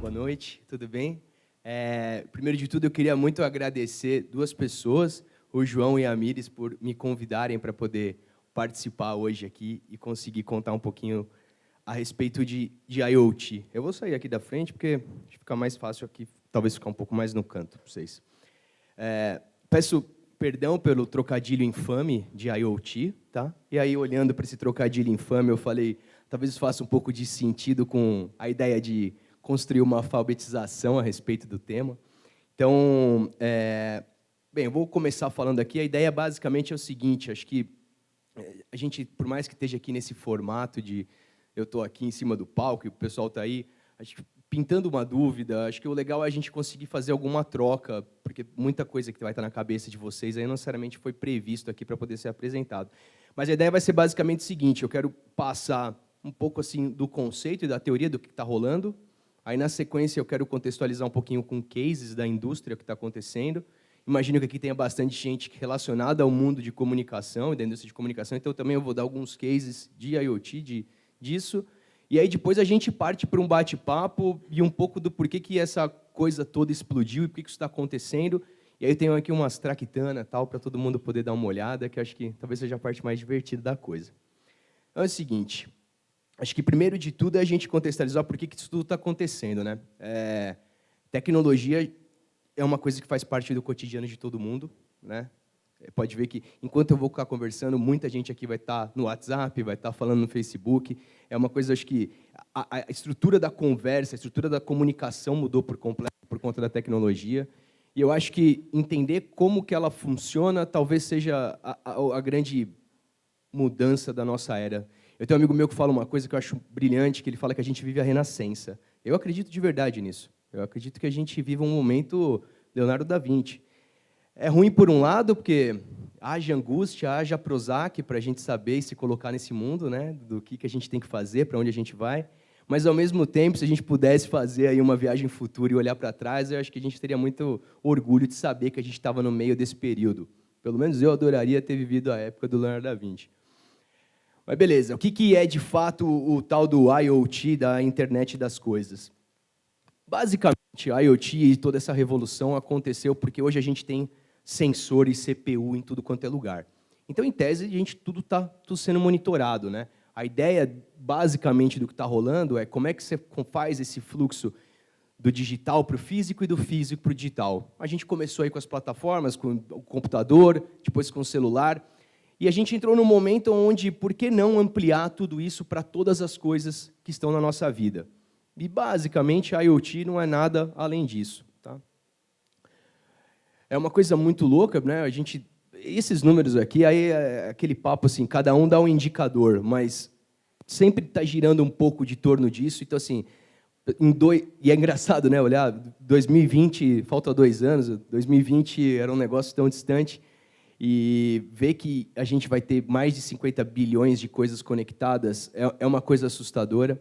boa noite, tudo bem? Primeiro de tudo, eu queria muito agradecer duas pessoas, o João e a Mires, por me convidarem para poder participar hoje aqui e conseguir contar um pouquinho a respeito de IoT. Eu vou sair aqui da frente, porque fica mais fácil aqui, talvez ficar um pouco mais no canto para vocês. Peço perdão pelo trocadilho infame de IoT, tá? E aí, olhando para esse trocadilho infame, eu falei, talvez isso faça um pouco de sentido com a ideia de construir uma alfabetização a respeito do tema. Então, bem, eu vou começar falando aqui. A ideia basicamente é o seguinte, acho que a gente, por mais que esteja aqui nesse formato de eu estou aqui em cima do palco e o pessoal está aí, acho que pintando uma dúvida, acho que o legal é a gente conseguir fazer alguma troca, porque muita coisa que vai estar na cabeça de vocês aí não necessariamente foi previsto aqui para poder ser apresentado. Mas a ideia vai ser basicamente o seguinte, eu quero passar um pouco assim do conceito e da teoria do que está rolando, aí na sequência eu quero contextualizar um pouquinho com cases da indústria que está acontecendo. Imagino que aqui tenha bastante gente relacionada ao mundo de comunicação e da indústria de comunicação, então também eu vou dar alguns cases de IoT, disso. E aí depois a gente parte para um bate-papo e um pouco do porquê que essa coisa toda explodiu e por que isso está acontecendo. E aí eu tenho aqui umas traquitanas tal para todo mundo poder dar uma olhada, que acho que talvez seja a parte mais divertida da coisa. Então é o seguinte, acho que primeiro de tudo é a gente contextualizar por que isso tudo está acontecendo, né? Tecnologia é uma coisa que faz parte do cotidiano de todo mundo, né? Pode ver que, enquanto eu vou ficar conversando, muita gente aqui vai estar no WhatsApp, vai estar falando no Facebook. É uma coisa, acho que a estrutura da conversa, a estrutura da comunicação mudou por completo por conta da tecnologia. E eu acho que entender como que ela funciona talvez seja a grande mudança da nossa era. Eu tenho um amigo meu que fala uma coisa que eu acho brilhante, que ele fala que a gente vive a renascença. Eu acredito de verdade nisso. Eu acredito que a gente vive um momento Leonardo da Vinci. É ruim por um lado, porque haja angústia, haja Prozac para a gente saber e se colocar nesse mundo, né, do que a gente tem que fazer, para onde a gente vai. Mas, ao mesmo tempo, se a gente pudesse fazer aí uma viagem futura e olhar para trás, eu acho que a gente teria muito orgulho de saber que a gente estava no meio desse período. Pelo menos eu adoraria ter vivido a época do Leonardo da Vinci. Mas, beleza, o que é, de fato, o tal do IoT, da internet das coisas? Basicamente, a IoT e toda essa revolução aconteceu porque hoje a gente tem sensor e CPU em tudo quanto é lugar. Então, em tese, a gente tudo está sendo monitorado, né? A ideia, basicamente, do que está rolando é como é que você faz esse fluxo do digital para o físico e do físico para o digital. A gente começou aí com as plataformas, com o computador, depois com o celular, e a gente entrou num momento onde, por que não ampliar tudo isso para todas as coisas que estão na nossa vida? E, basicamente, a IoT não é nada além disso. Tá? É uma coisa muito louca, né? Esses números aqui, aí é aquele papo assim, cada um dá um indicador, mas sempre está girando um pouco de torno disso. Então, assim, e é engraçado, né? Olhar, 2020, falta 2 anos, 2020 era um negócio tão distante, e ver que a gente vai ter mais de 50 bilhões de coisas conectadas é uma coisa assustadora.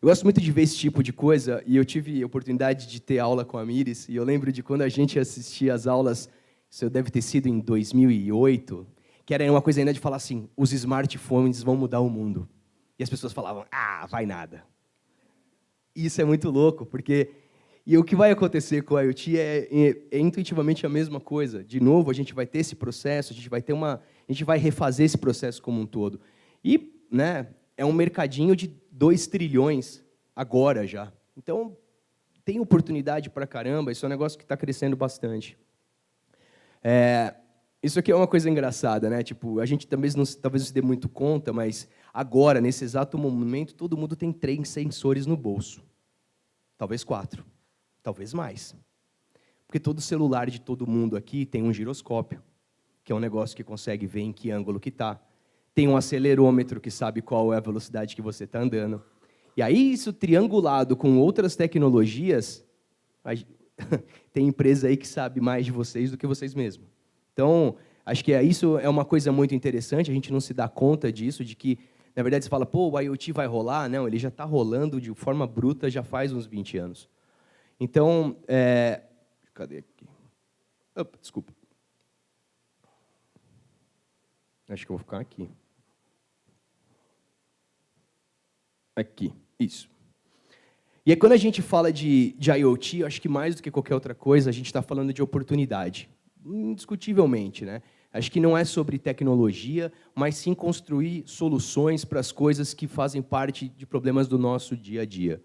Eu gosto muito de ver esse tipo de coisa, e eu tive a oportunidade de ter aula com a Mires, e eu lembro de quando a gente assistia às aulas, isso deve ter sido em 2008, que era uma coisa ainda de falar assim, os smartphones vão mudar o mundo. E as pessoas falavam, vai nada. E isso é muito louco, porque... E o que vai acontecer com a IoT é intuitivamente a mesma coisa. De novo, a gente vai ter esse processo, a gente vai refazer esse processo como um todo. E, né, é um mercadinho de 2 trilhões agora já. Então, tem oportunidade para caramba, isso é um negócio que está crescendo bastante. Isso aqui é uma coisa engraçada, né? Tipo, a gente talvez não se dê muito conta, mas agora, nesse exato momento, todo mundo tem 3 sensores no bolso. Talvez 4, talvez mais. Porque todo celular de todo mundo aqui tem um giroscópio, que é um negócio que consegue ver em que ângulo que está. Tem um acelerômetro que sabe qual é a velocidade que você está andando. E aí, isso triangulado com outras tecnologias, tem empresa aí que sabe mais de vocês do que vocês mesmos. Então, acho que isso é uma coisa muito interessante, a gente não se dá conta disso, de que, na verdade, você fala, pô, o IoT vai rolar? Não, ele já está rolando de forma bruta já faz uns 20 anos. Então, cadê aqui? Opa, desculpa. Acho que eu vou ficar aqui. Aqui, isso. E aí, quando a gente fala de IoT, eu acho que mais do que qualquer outra coisa, a gente está falando de oportunidade, indiscutivelmente, né? Acho que não é sobre tecnologia, mas sim construir soluções para as coisas que fazem parte de problemas do nosso dia a dia.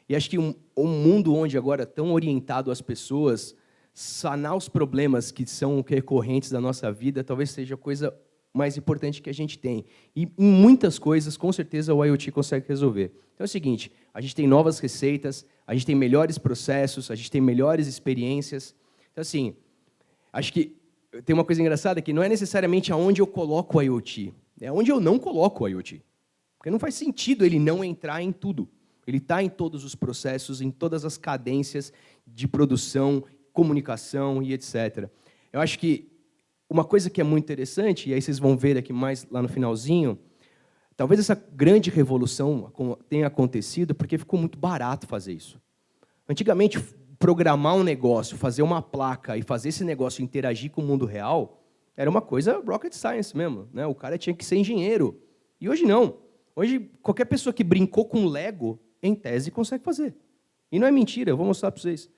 E acho que um mundo onde agora tão orientado às pessoas, sanar os problemas que são recorrentes da nossa vida, talvez seja a coisa mais importante que a gente tem. E em muitas coisas, com certeza, o IoT consegue resolver. Então é o seguinte, a gente tem novas receitas, a gente tem melhores processos, a gente tem melhores experiências. Então, assim, acho que tem uma coisa engraçada que não é necessariamente aonde eu coloco o IoT, é onde eu não coloco o IoT. Porque não faz sentido ele não entrar em tudo. Ele está em todos os processos, em todas as cadências de produção, comunicação e etc. Eu acho que uma coisa que é muito interessante, e aí vocês vão ver aqui mais lá no finalzinho, talvez essa grande revolução tenha acontecido porque ficou muito barato fazer isso. Antigamente, programar um negócio, fazer uma placa e fazer esse negócio interagir com o mundo real, era uma coisa rocket science mesmo, né? O cara tinha que ser engenheiro. E hoje não. Hoje, qualquer pessoa que brincou com Lego, em tese, consegue fazer. E não é mentira, eu vou mostrar para vocês.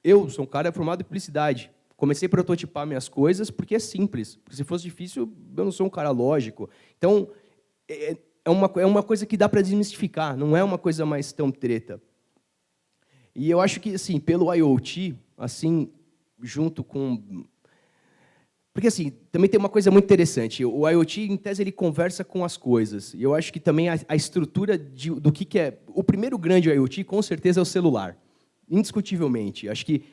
Eu sou um cara formado em publicidade. Comecei a prototipar minhas coisas porque é simples. Porque se fosse difícil, eu não sou um cara lógico. Então, é uma coisa que dá para desmistificar, não é uma coisa mais tão treta. E eu acho que, assim, pelo IoT, assim, junto com... Porque, assim, também tem uma coisa muito interessante. O IoT, em tese, ele conversa com as coisas. E eu acho que também a estrutura do que é... O primeiro grande IoT, com certeza, é o celular. Indiscutivelmente. Acho que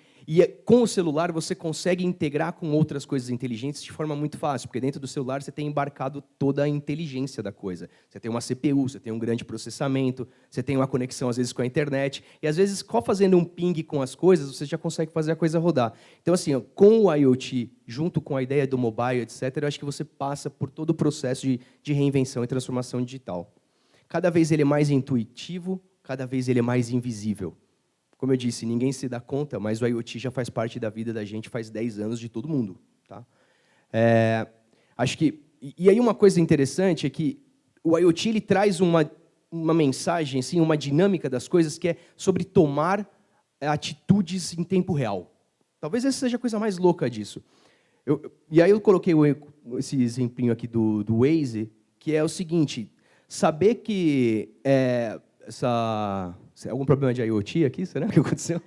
com o celular você consegue integrar com outras coisas inteligentes de forma muito fácil, porque dentro do celular você tem embarcado toda a inteligência da coisa. Você tem uma CPU, você tem um grande processamento, você tem uma conexão, às vezes, com a internet, e, às vezes, só fazendo um ping com as coisas, você já consegue fazer a coisa rodar. Então, assim, com o IoT, junto com a ideia do mobile, etc., eu acho que você passa por todo o processo de reinvenção e transformação digital. Cada vez ele é mais intuitivo, cada vez ele é mais invisível. Como eu disse, ninguém se dá conta, mas o IoT já faz parte da vida da gente faz 10 anos de todo mundo. Tá? Acho que... E aí uma coisa interessante é que o IoT ele traz uma mensagem, assim, uma dinâmica das coisas que é sobre tomar atitudes em tempo real. Talvez essa seja a coisa mais louca disso. E aí eu coloquei esse exemplinho aqui do Waze, que é o seguinte, saber que algum problema de IoT aqui? Será que aconteceu?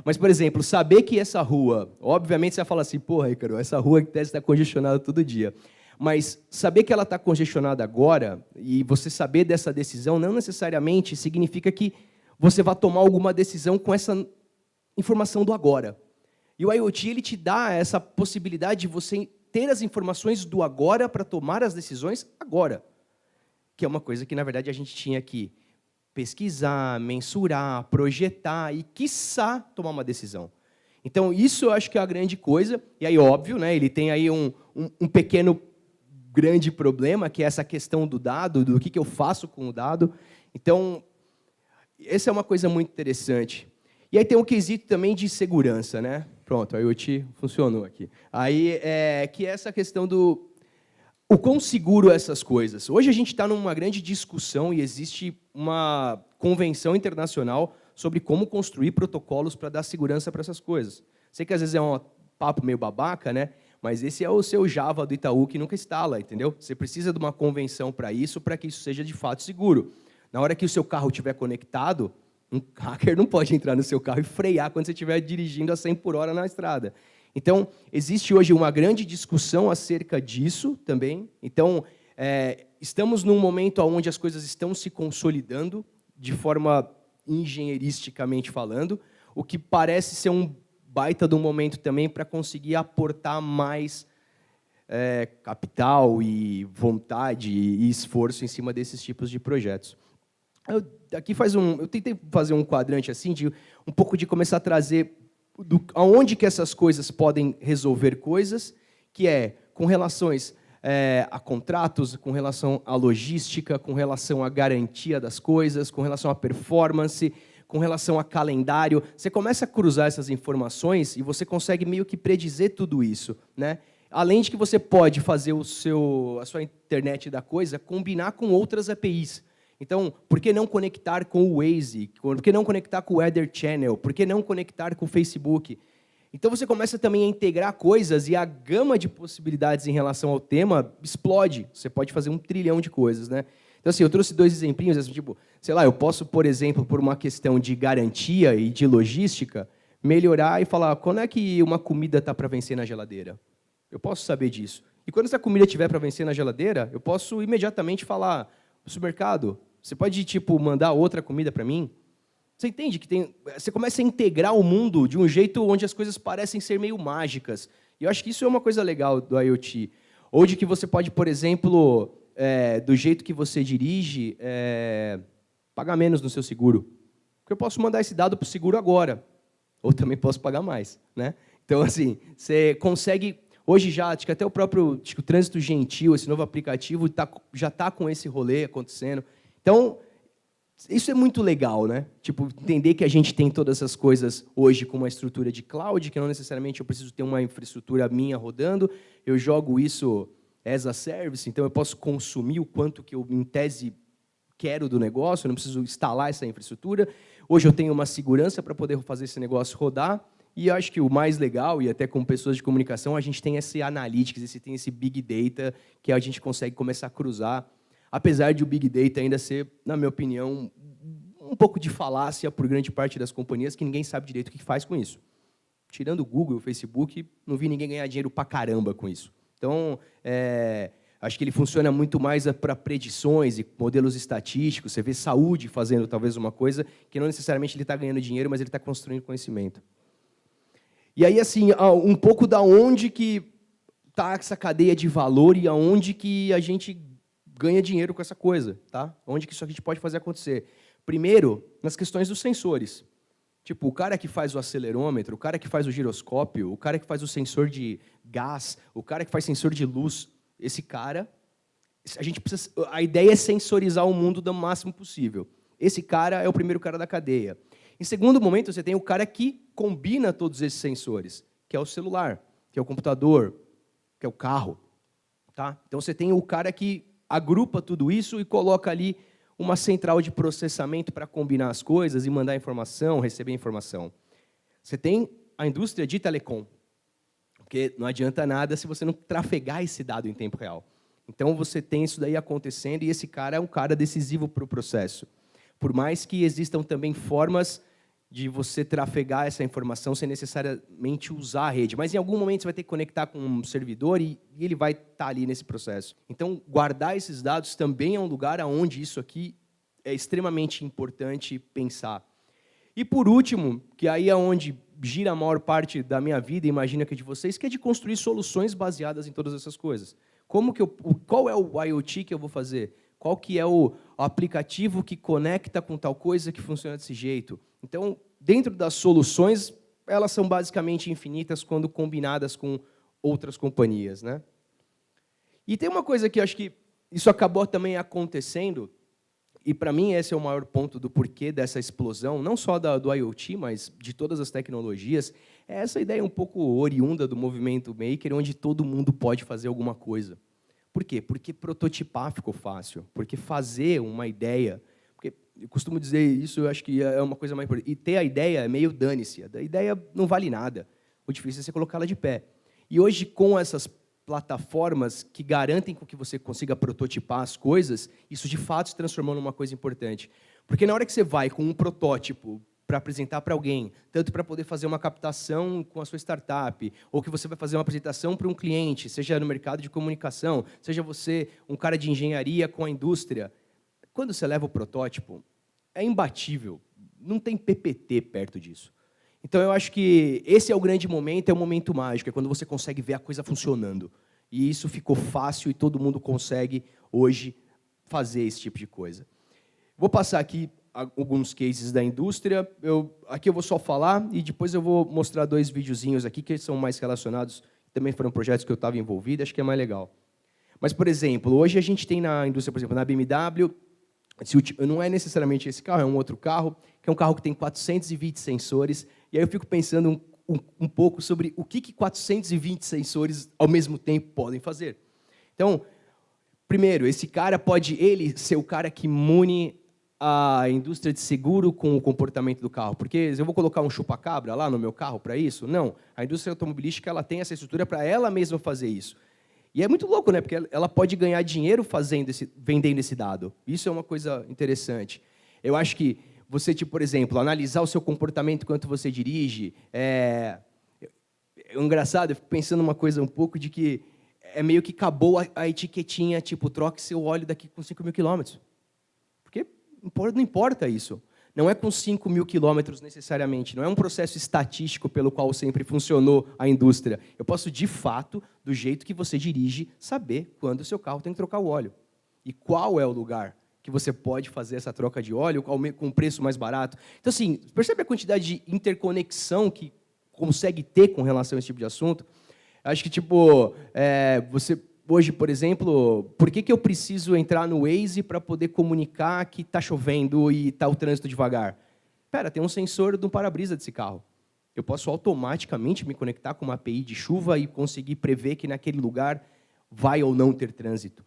Mas, por exemplo, saber que essa rua... Obviamente, você vai falar assim, porra, Ícaro, essa rua que está congestionada todo dia. Mas saber que ela está congestionada agora, e você saber dessa decisão, não necessariamente significa que você vai tomar alguma decisão com essa informação do agora. E o IoT ele te dá essa possibilidade de você ter as informações do agora para tomar as decisões agora. Que é uma coisa que, na verdade, a gente tinha que pesquisar, mensurar, projetar e, quiçá, tomar uma decisão. Então, isso eu acho que é a grande coisa. E aí, óbvio, né, ele tem aí um pequeno, grande problema, que é essa questão do dado, do que eu faço com o dado. Então, essa é uma coisa muito interessante. E aí tem um quesito também de segurança, né? Pronto, a IoT funcionou aqui. Aí, que é essa questão do... O quão seguro essas coisas? Hoje a gente está numa grande discussão e existe uma convenção internacional sobre como construir protocolos para dar segurança para essas coisas. Sei que às vezes é um papo meio babaca, né? Mas esse é o seu Java do Itaú que nunca instala, entendeu? Você precisa de uma convenção para que isso seja de fato seguro. Na hora que o seu carro estiver conectado, um hacker não pode entrar no seu carro e frear quando você estiver dirigindo a 100 por hora na estrada. Então, existe hoje uma grande discussão acerca disso também. Então, estamos num momento onde as coisas estão se consolidando, de forma engenheiristicamente falando, o que parece ser um baita de um momento também para conseguir aportar mais capital e vontade e esforço em cima desses tipos de projetos. Eu tentei fazer um quadrante assim, de um pouco de começar a trazer aonde que essas coisas podem resolver coisas, que é com relações a contratos, com relação à logística, com relação à garantia das coisas, com relação à performance, com relação a calendário. Você começa a cruzar essas informações e você consegue meio que predizer tudo isso, né? Além de que você pode fazer a sua internet da coisa combinar com outras APIs. Então, por que não conectar com o Waze? Por que não conectar com o Weather Channel? Por que não conectar com o Facebook? Então, você começa também a integrar coisas e a gama de possibilidades em relação ao tema explode. Você pode fazer 1 trilhão de coisas, né? Então, assim, eu trouxe 2 exemplinhos, assim, tipo, sei lá, eu posso, por exemplo, por uma questão de garantia e de logística, melhorar e falar, quando é que uma comida está para vencer na geladeira? Eu posso saber disso. E quando essa comida estiver para vencer na geladeira, eu posso imediatamente falar, supermercado, você pode, tipo, mandar outra comida para mim? Você entende que você começa a integrar o mundo de um jeito onde as coisas parecem ser meio mágicas. E eu acho que isso é uma coisa legal do IoT. Ou de que você pode, por exemplo, do jeito que você dirige, pagar menos no seu seguro. Porque eu posso mandar esse dado para o seguro agora. Ou também posso pagar mais, né? Então, assim, você consegue... Hoje já, acho que até o próprio o Trânsito Gentil, esse novo aplicativo, já está com esse rolê acontecendo. Então, isso é muito legal, né? Tipo, entender que a gente tem todas essas coisas hoje com uma estrutura de cloud, que não necessariamente eu preciso ter uma infraestrutura minha rodando, eu jogo isso as a service, então eu posso consumir o quanto que eu, em tese, quero do negócio, eu não preciso instalar essa infraestrutura. Hoje eu tenho uma segurança para poder fazer esse negócio rodar, e eu acho que o mais legal, e até com pessoas de comunicação, a gente tem esse analytics, tem esse big data, que a gente consegue começar a cruzar, apesar de o big data ainda ser, na minha opinião, um pouco de falácia por grande parte das companhias, que ninguém sabe direito o que faz com isso. Tirando o Google, o Facebook, não vi ninguém ganhar dinheiro pra caramba com isso. Então, acho que ele funciona muito mais para predições e modelos estatísticos. Você vê saúde fazendo talvez uma coisa que não necessariamente ele está ganhando dinheiro, mas ele está construindo conhecimento. E aí, assim, um pouco da onde que está essa cadeia de valor e aonde que a gente ganha dinheiro com essa coisa, tá? Onde que isso a gente pode fazer acontecer? Primeiro, nas questões dos sensores. Tipo, o cara que faz o acelerômetro, o cara que faz o giroscópio, o cara que faz o sensor de gás, o cara que faz sensor de luz, esse cara, a ideia é sensorizar o mundo do máximo possível. Esse cara é o primeiro cara da cadeia. Em segundo momento, você tem o cara que combina todos esses sensores, que é o celular, que é o computador, que é o carro. Tá? Então, você tem o cara que agrupa tudo isso e coloca ali uma central de processamento para combinar as coisas e mandar informação, receber informação. Você tem a indústria de telecom, porque não adianta nada se você não trafegar esse dado em tempo real. Então, você tem isso daí acontecendo e esse cara é um cara decisivo para o processo. Por mais que existam também formas de você trafegar essa informação sem necessariamente usar a rede. Mas, em algum momento, você vai ter que conectar com um servidor e ele vai estar ali nesse processo. Então, guardar esses dados também é um lugar onde isso aqui é extremamente importante pensar. E, por último, que aí é onde gira a maior parte da minha vida, imagino que é de vocês, que é de construir soluções baseadas em todas essas coisas. Qual é o IoT que eu vou fazer? Qual que é o aplicativo que conecta com tal coisa que funciona desse jeito? Então, dentro das soluções, elas são basicamente infinitas quando combinadas com outras companhias, né? E tem uma coisa que eu acho que isso acabou também acontecendo, e para mim esse é o maior ponto do porquê dessa explosão, não só do IoT, mas de todas as tecnologias, é essa ideia um pouco oriunda do movimento maker, onde todo mundo pode fazer alguma coisa. Por quê? Porque prototipar ficou fácil, porque fazer uma ideia... Porque eu costumo dizer isso, eu acho que é uma coisa mais importante. E ter a ideia é meio dane-se. A ideia não vale nada. O difícil é você colocá-la de pé. E hoje, com essas plataformas que garantem que você consiga prototipar as coisas, isso de fato se transformou numa coisa importante. Porque na hora que você vai com um protótipo para apresentar para alguém, tanto para poder fazer uma captação com a sua startup, ou que você vai fazer uma apresentação para um cliente, seja no mercado de comunicação, seja você um cara de engenharia com a indústria, quando você leva o protótipo, é imbatível. Não tem PPT perto disso. Então, eu acho que esse é o grande momento, é o momento mágico, é quando você consegue ver a coisa funcionando. E isso ficou fácil e todo mundo consegue, hoje, fazer esse tipo de coisa. Vou passar aqui alguns cases da indústria. Aqui eu vou só falar e depois eu vou mostrar 2 videozinhos aqui que são mais relacionados, também foram projetos que eu estava envolvido, acho que é mais legal. Mas, por exemplo, hoje a gente tem na indústria, por exemplo, na BMW, não é necessariamente esse carro, é um outro carro, que é um carro que tem 420 sensores, e aí eu fico pensando um pouco sobre o que 420 sensores ao mesmo tempo podem fazer. Então, primeiro, esse cara pode ele ser o cara que mune a indústria de seguro com o comportamento do carro. Porque eu vou colocar um chupa-cabra lá no meu carro para isso? Não. A indústria automobilística ela tem essa estrutura para ela mesma fazer isso. E é muito louco, né? Porque ela pode ganhar dinheiro vendendo esse dado. Isso é uma coisa interessante. Eu acho que você, tipo, por exemplo, analisar o seu comportamento enquanto você dirige. É engraçado, eu fico pensando uma coisa um pouco de que é meio que acabou a etiquetinha, tipo, troque seu óleo daqui com 5.000 quilômetros. Porque não importa isso. Não é com 5.000 quilômetros necessariamente. Não é um processo estatístico pelo qual sempre funcionou a indústria. Eu posso, de fato, do jeito que você dirige, saber quando o seu carro tem que trocar o óleo. E qual é o lugar que você pode fazer essa troca de óleo com um preço mais barato. Então, assim, percebe a quantidade de interconexão que consegue ter com relação a esse tipo de assunto? Acho que, tipo, você... Hoje, por exemplo, por que eu preciso entrar no Waze para poder comunicar que está chovendo e está o trânsito devagar? Espera, tem um sensor do para-brisa desse carro. Eu posso automaticamente me conectar com uma API de chuva e conseguir prever que naquele lugar vai ou não ter trânsito.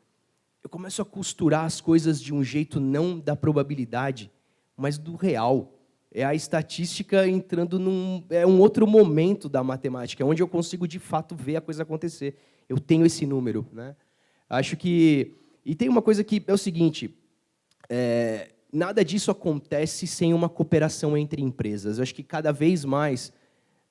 Eu começo a costurar as coisas de um jeito não da probabilidade, mas do real. É a estatística entrando um outro momento da matemática, onde eu consigo, de fato, ver a coisa acontecer. Eu tenho esse número, né? Acho que... E tem uma coisa que é o seguinte, nada disso acontece sem uma cooperação entre empresas. Eu acho que cada vez mais,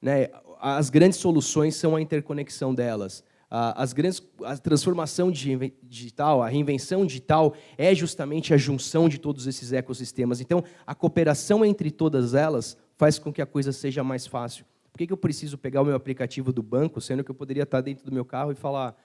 né, as grandes soluções são a interconexão delas. A transformação digital, a reinvenção digital é justamente a junção de todos esses ecossistemas. Então, a cooperação entre todas elas faz com que a coisa seja mais fácil. Por que eu preciso pegar o meu aplicativo do banco, sendo que eu poderia estar dentro do meu carro e falar,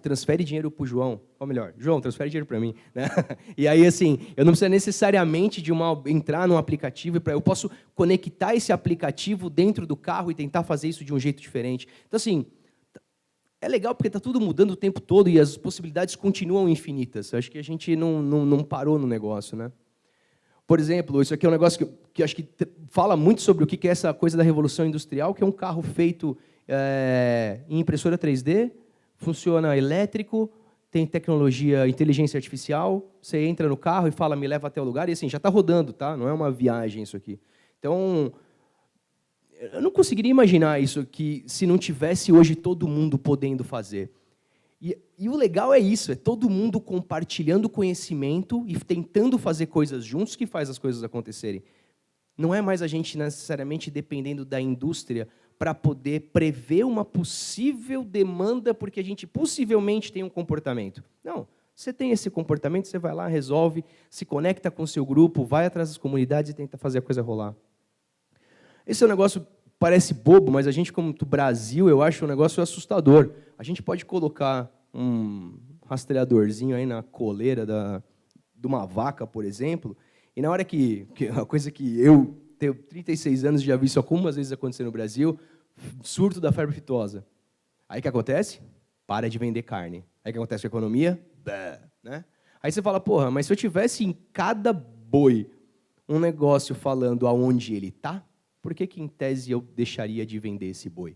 transfere dinheiro para o João, ou melhor, João, transfere dinheiro para mim. Né? E aí, assim, eu não preciso necessariamente entrar num aplicativo, eu posso conectar esse aplicativo dentro do carro e tentar fazer isso de um jeito diferente. Então, assim, é legal porque está tudo mudando o tempo todo e as possibilidades continuam infinitas. Acho que a gente não parou no negócio, né? Por exemplo, isso aqui é um negócio que acho que fala muito sobre o que é essa coisa da revolução industrial, que é um carro feito em impressora 3D, funciona elétrico, tem tecnologia, inteligência artificial, você entra no carro e fala, me leva até o lugar, e assim, já está rodando, tá? Não é uma viagem isso aqui. Então, eu não conseguiria imaginar isso aqui se não tivesse hoje todo mundo podendo fazer. E o legal é isso, é todo mundo compartilhando conhecimento e tentando fazer coisas juntos que faz as coisas acontecerem. Não é mais a gente necessariamente dependendo da indústria para poder prever uma possível demanda porque a gente possivelmente tem um comportamento. Não, você tem esse comportamento, você vai lá, resolve, se conecta com o seu grupo, vai atrás das comunidades e tenta fazer a coisa rolar. Esse é um negócio, parece bobo, mas a gente, como do Brasil, eu acho um negócio assustador. A gente pode colocar um rastreadorzinho aí na coleira de uma vaca, por exemplo, e na hora que a coisa que eu tenho 36 anos e já vi isso algumas vezes acontecer no Brasil, surto da febre aftosa. Aí o que acontece? Para de vender carne. Aí o que acontece com a economia? Né? Aí você fala, porra, mas se eu tivesse em cada boi um negócio falando aonde ele está, por que, em tese, eu deixaria de vender esse boi?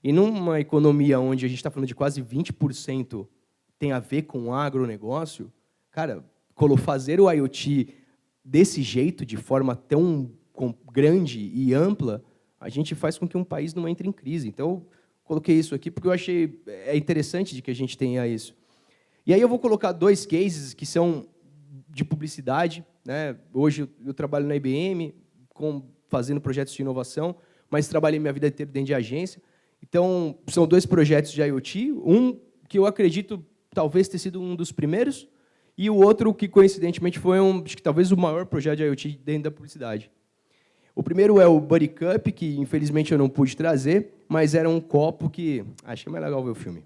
E numa economia onde a gente está falando de quase 20% tem a ver com o agronegócio, cara, fazer o IoT desse jeito, de forma tão grande e ampla, a gente faz com que um país não entre em crise. Então, eu coloquei isso aqui porque eu achei interessante de que a gente tenha isso. E aí eu vou colocar 2 cases que são de publicidade. Né? Hoje eu trabalho na IBM, fazendo projetos de inovação, mas trabalhei minha vida inteira dentro de agência. Então, são 2 projetos de IoT, um que eu acredito talvez ter sido um dos primeiros, e o outro que, coincidentemente, foi acho que talvez o maior projeto de IoT dentro da publicidade. O primeiro é o Buddy Cup, que, infelizmente, eu não pude trazer, mas era um copo que... Acho que é mais legal ver o filme.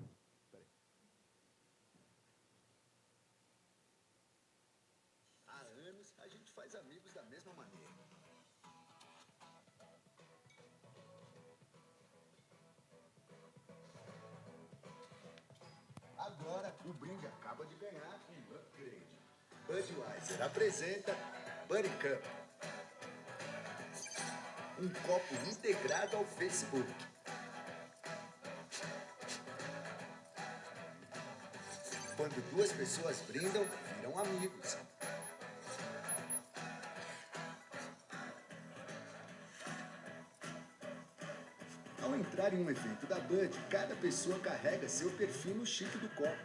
Há anos, a gente faz amigos da mesma maneira. Agora, o brinde acaba de ganhar um upgrade. Budweiser apresenta Buddy Cup. Um copo integrado ao Facebook. Quando duas pessoas brindam, viram amigos. Ao entrar em um evento da Bud, cada pessoa carrega seu perfil no chip do copo.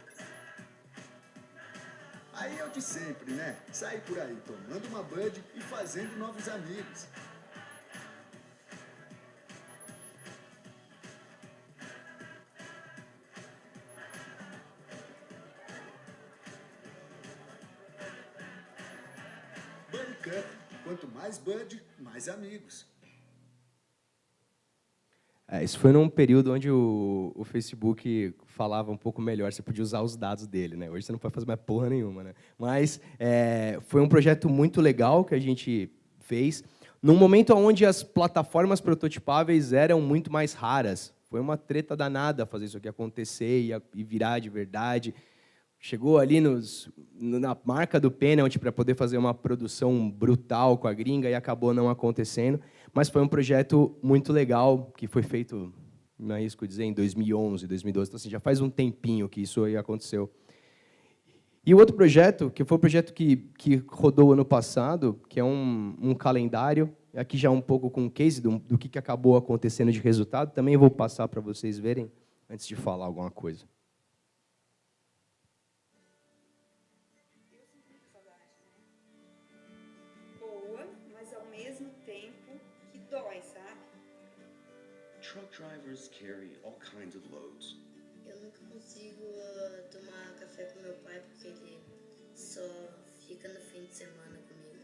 Aí é o de sempre, né? Sai por aí tomando uma Bud e fazendo novos amigos. Buddy Cup. Quanto mais Bud, mais amigos. Isso foi num período onde o Facebook falava um pouco melhor, você podia usar os dados dele, né? Hoje você não pode fazer mais porra nenhuma, né? Mas foi um projeto muito legal que a gente fez, num momento onde as plataformas prototipáveis eram muito mais raras. Foi uma treta danada fazer isso aqui acontecer e virar de verdade. Chegou ali na marca do pênalti para poder fazer uma produção brutal com a gringa e acabou não acontecendo. Mas foi um projeto muito legal, que foi feito, não é isso que eu dizer, em 2011, 2012. Então, assim, já faz um tempinho que isso aí aconteceu. E o outro projeto, que foi um projeto que rodou ano passado, que é um calendário, aqui já um pouco com um case do que acabou acontecendo de resultado, também vou passar para vocês verem, antes de falar alguma coisa. Truck drivers carry all kinds of loads. Eu nunca consigo tomar café com meu pai porque ele só fica no fim de semana comigo.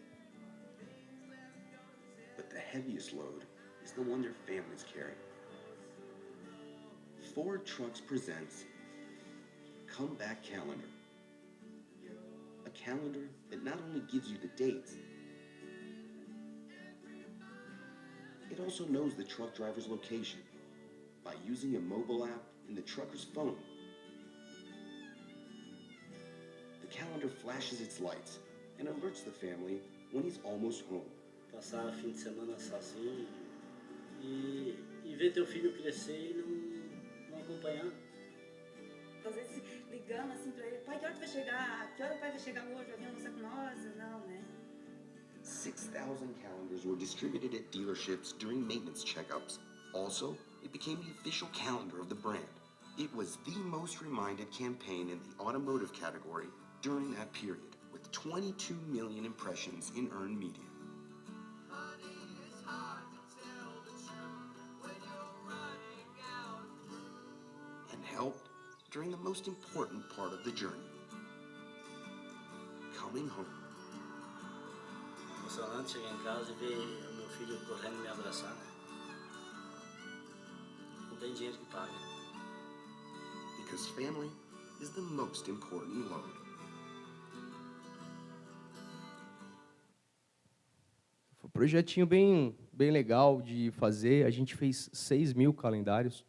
But the heaviest load is the one their families carry. Ford Trucks presents Comeback Calendar. A calendar that not only gives you the dates, it also knows the truck driver's location by using a mobile app in the trucker's phone. The calendar flashes its lights and alerts the family when he's almost home. Passar fim de semana sozinho e ver teu filho crescer e não acompanhar. Às vezes ligando assim pra ele, pai, que hora tu vai chegar? Que hora o pai vai chegar hoje? Vai vir almoçar com nós? Não, né? 6,000 calendars were distributed at dealerships during maintenance checkups. Also, it became the official calendar of the brand. It was the most reminded campaign in the automotive category during that period, with 22 million impressions in earned media. And helped during the most important part of the journey, coming home. Emocionante chegar em casa e ver o meu filho correndo me abraçar. Não tem dinheiro que pague. Because family is the most important load. Foi um projetinho bem legal de fazer. A gente fez 6.000 calendários.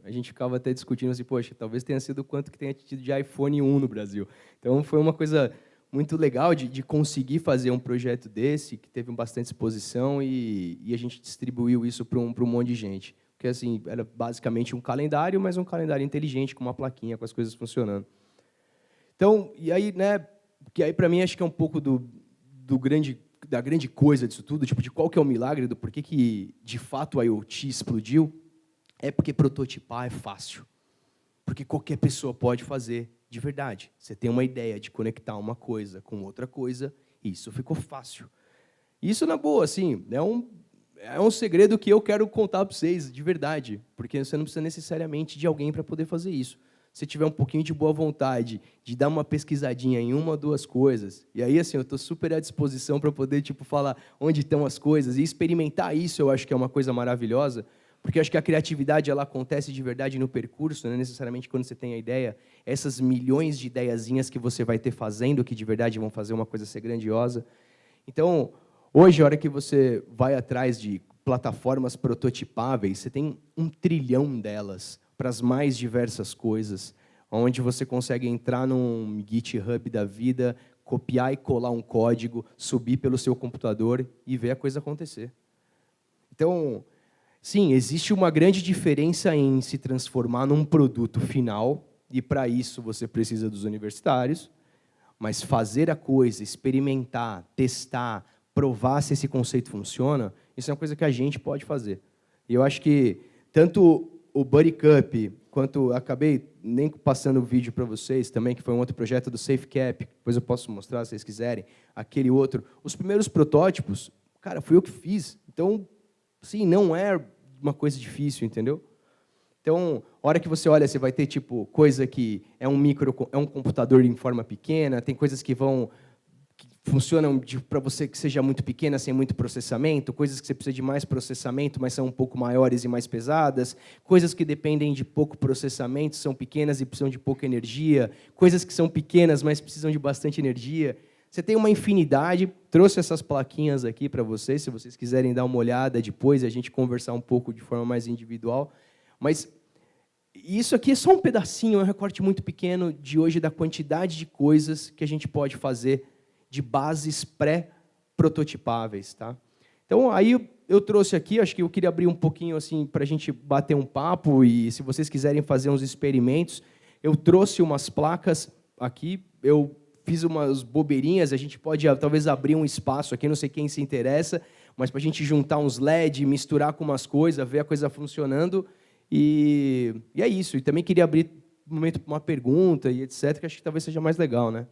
A gente ficava até discutindo assim, poxa, talvez tenha sido quanto que tenha tido de iPhone 1 no Brasil. Então, foi uma coisa muito legal de conseguir fazer um projeto desse, que teve bastante exposição, e a gente distribuiu isso para um monte de gente. Porque, assim, era basicamente um calendário, mas um calendário inteligente, com uma plaquinha, com as coisas funcionando. Então, e aí, né, que aí, para mim, acho que é um pouco da grande coisa disso tudo, tipo, de qual que é o milagre, do porquê que, de fato, a IoT explodiu, é porque prototipar é fácil. Porque qualquer pessoa pode fazer. De verdade, você tem uma ideia de conectar uma coisa com outra coisa, e isso ficou fácil. Isso, na boa, assim, é um segredo que eu quero contar para vocês, de verdade, porque você não precisa necessariamente de alguém para poder fazer isso. Se tiver um pouquinho de boa vontade, de dar uma pesquisadinha em uma ou duas coisas, e aí, assim, eu estou super à disposição para poder, tipo, falar onde estão as coisas, e experimentar isso, eu acho que é uma coisa maravilhosa, porque eu acho que a criatividade ela acontece de verdade no percurso, não necessariamente quando você tem a ideia. Essas milhões de ideiazinhas que você vai ter fazendo, que de verdade vão fazer uma coisa ser grandiosa. Então, hoje, a hora que você vai atrás de plataformas prototipáveis, você tem 1 trilhão delas para as mais diversas coisas, onde você consegue entrar num GitHub da vida, copiar e colar um código, subir pelo seu computador e ver a coisa acontecer. Então, sim, existe uma grande diferença em se transformar num produto final, e para isso você precisa dos universitários, mas fazer a coisa, experimentar, testar, provar se esse conceito funciona, isso é uma coisa que a gente pode fazer. E eu acho que tanto o Buddy Cup, quanto acabei nem passando o vídeo para vocês também, que foi um outro projeto do SafeCap, depois eu posso mostrar se vocês quiserem, aquele outro. Os primeiros protótipos, cara, fui eu que fiz. Então, sim, não é uma coisa difícil, entendeu? Então, a hora que você olha, você vai ter tipo coisa que é um computador em forma pequena, tem coisas que funcionam para você que seja muito pequena, sem muito processamento, coisas que você precisa de mais processamento, mas são um pouco maiores e mais pesadas, coisas que dependem de pouco processamento, são pequenas e precisam de pouca energia, coisas que são pequenas, mas precisam de bastante energia. Você tem uma infinidade, trouxe essas plaquinhas aqui para vocês, se vocês quiserem dar uma olhada depois, a gente conversar um pouco de forma mais individual. Mas isso aqui é só um pedacinho, é um recorte muito pequeno de hoje da quantidade de coisas que a gente pode fazer de bases pré-prototipáveis. Tá? Então, aí eu trouxe aqui, acho que eu queria abrir um pouquinho assim, para a gente bater um papo, e se vocês quiserem fazer uns experimentos, eu trouxe umas placas aqui, eu fiz umas bobeirinhas, a gente pode talvez abrir um espaço aqui, não sei quem se interessa, mas para a gente juntar uns LED, misturar com umas coisas, ver a coisa funcionando, e é isso. E também queria abrir um momento para uma pergunta e etc., que acho que talvez seja mais legal, né?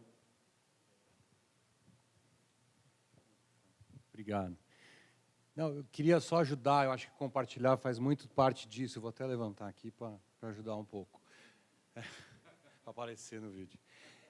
Obrigado. Não, eu queria só ajudar, eu acho que compartilhar faz muito parte disso. Eu vou até levantar aqui para ajudar um pouco, para aparecer no vídeo.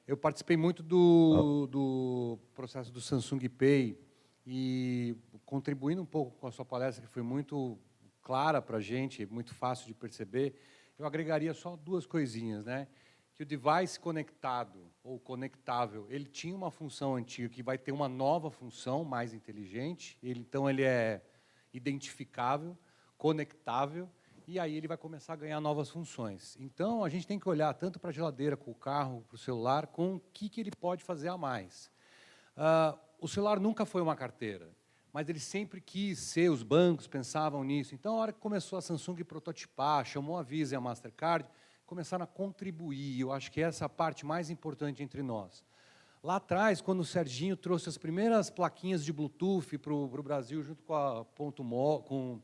Eu participei muito do processo do Samsung Pay e contribuindo um pouco com a sua palestra, que foi muito clara para a gente, muito fácil de perceber, eu agregaria só duas coisinhas, né? Que o device conectado ou conectável, ele tinha uma função antiga que vai ter uma nova função mais inteligente, então ele é identificável, conectável, e aí ele vai começar a ganhar novas funções. Então, a gente tem que olhar tanto para a geladeira, com o carro, para o celular, com o que ele pode fazer a mais. O celular nunca foi uma carteira, mas ele sempre quis ser, os bancos pensavam nisso. Então, a hora que começou a Samsung prototipar, chamou a Visa e a Mastercard, começaram a contribuir. Eu acho que essa é a parte mais importante entre nós. Lá atrás, quando o Serginho trouxe as primeiras plaquinhas de Bluetooth para o Brasil, junto com a com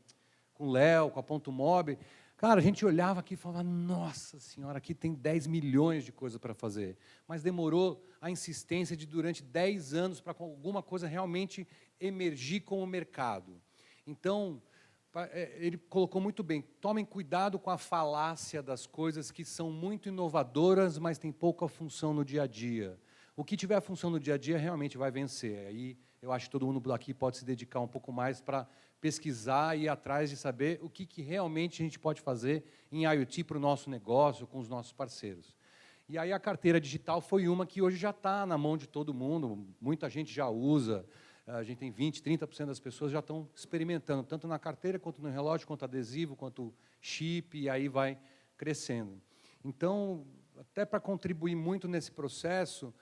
o Léo, com a Ponto Mob, cara, a gente olhava aqui e falava, nossa senhora, aqui tem 10 milhões de coisas para fazer. Mas demorou a insistência de, durante 10 anos, para alguma coisa realmente emergir com o mercado. Então, ele colocou muito bem, tomem cuidado com a falácia das coisas que são muito inovadoras, mas têm pouca função no dia a dia. O que tiver função no dia a dia realmente vai vencer. Aí eu acho que todo mundo aqui pode se dedicar um pouco mais para pesquisar e ir atrás de saber o que realmente a gente pode fazer em IoT para o nosso negócio, com os nossos parceiros. E aí a carteira digital foi uma que hoje já está na mão de todo mundo, muita gente já usa, a gente tem 20%, 30% das pessoas já estão experimentando, tanto na carteira, quanto no relógio, quanto adesivo, quanto chip, e aí vai crescendo. Então, até para contribuir muito nesse processo,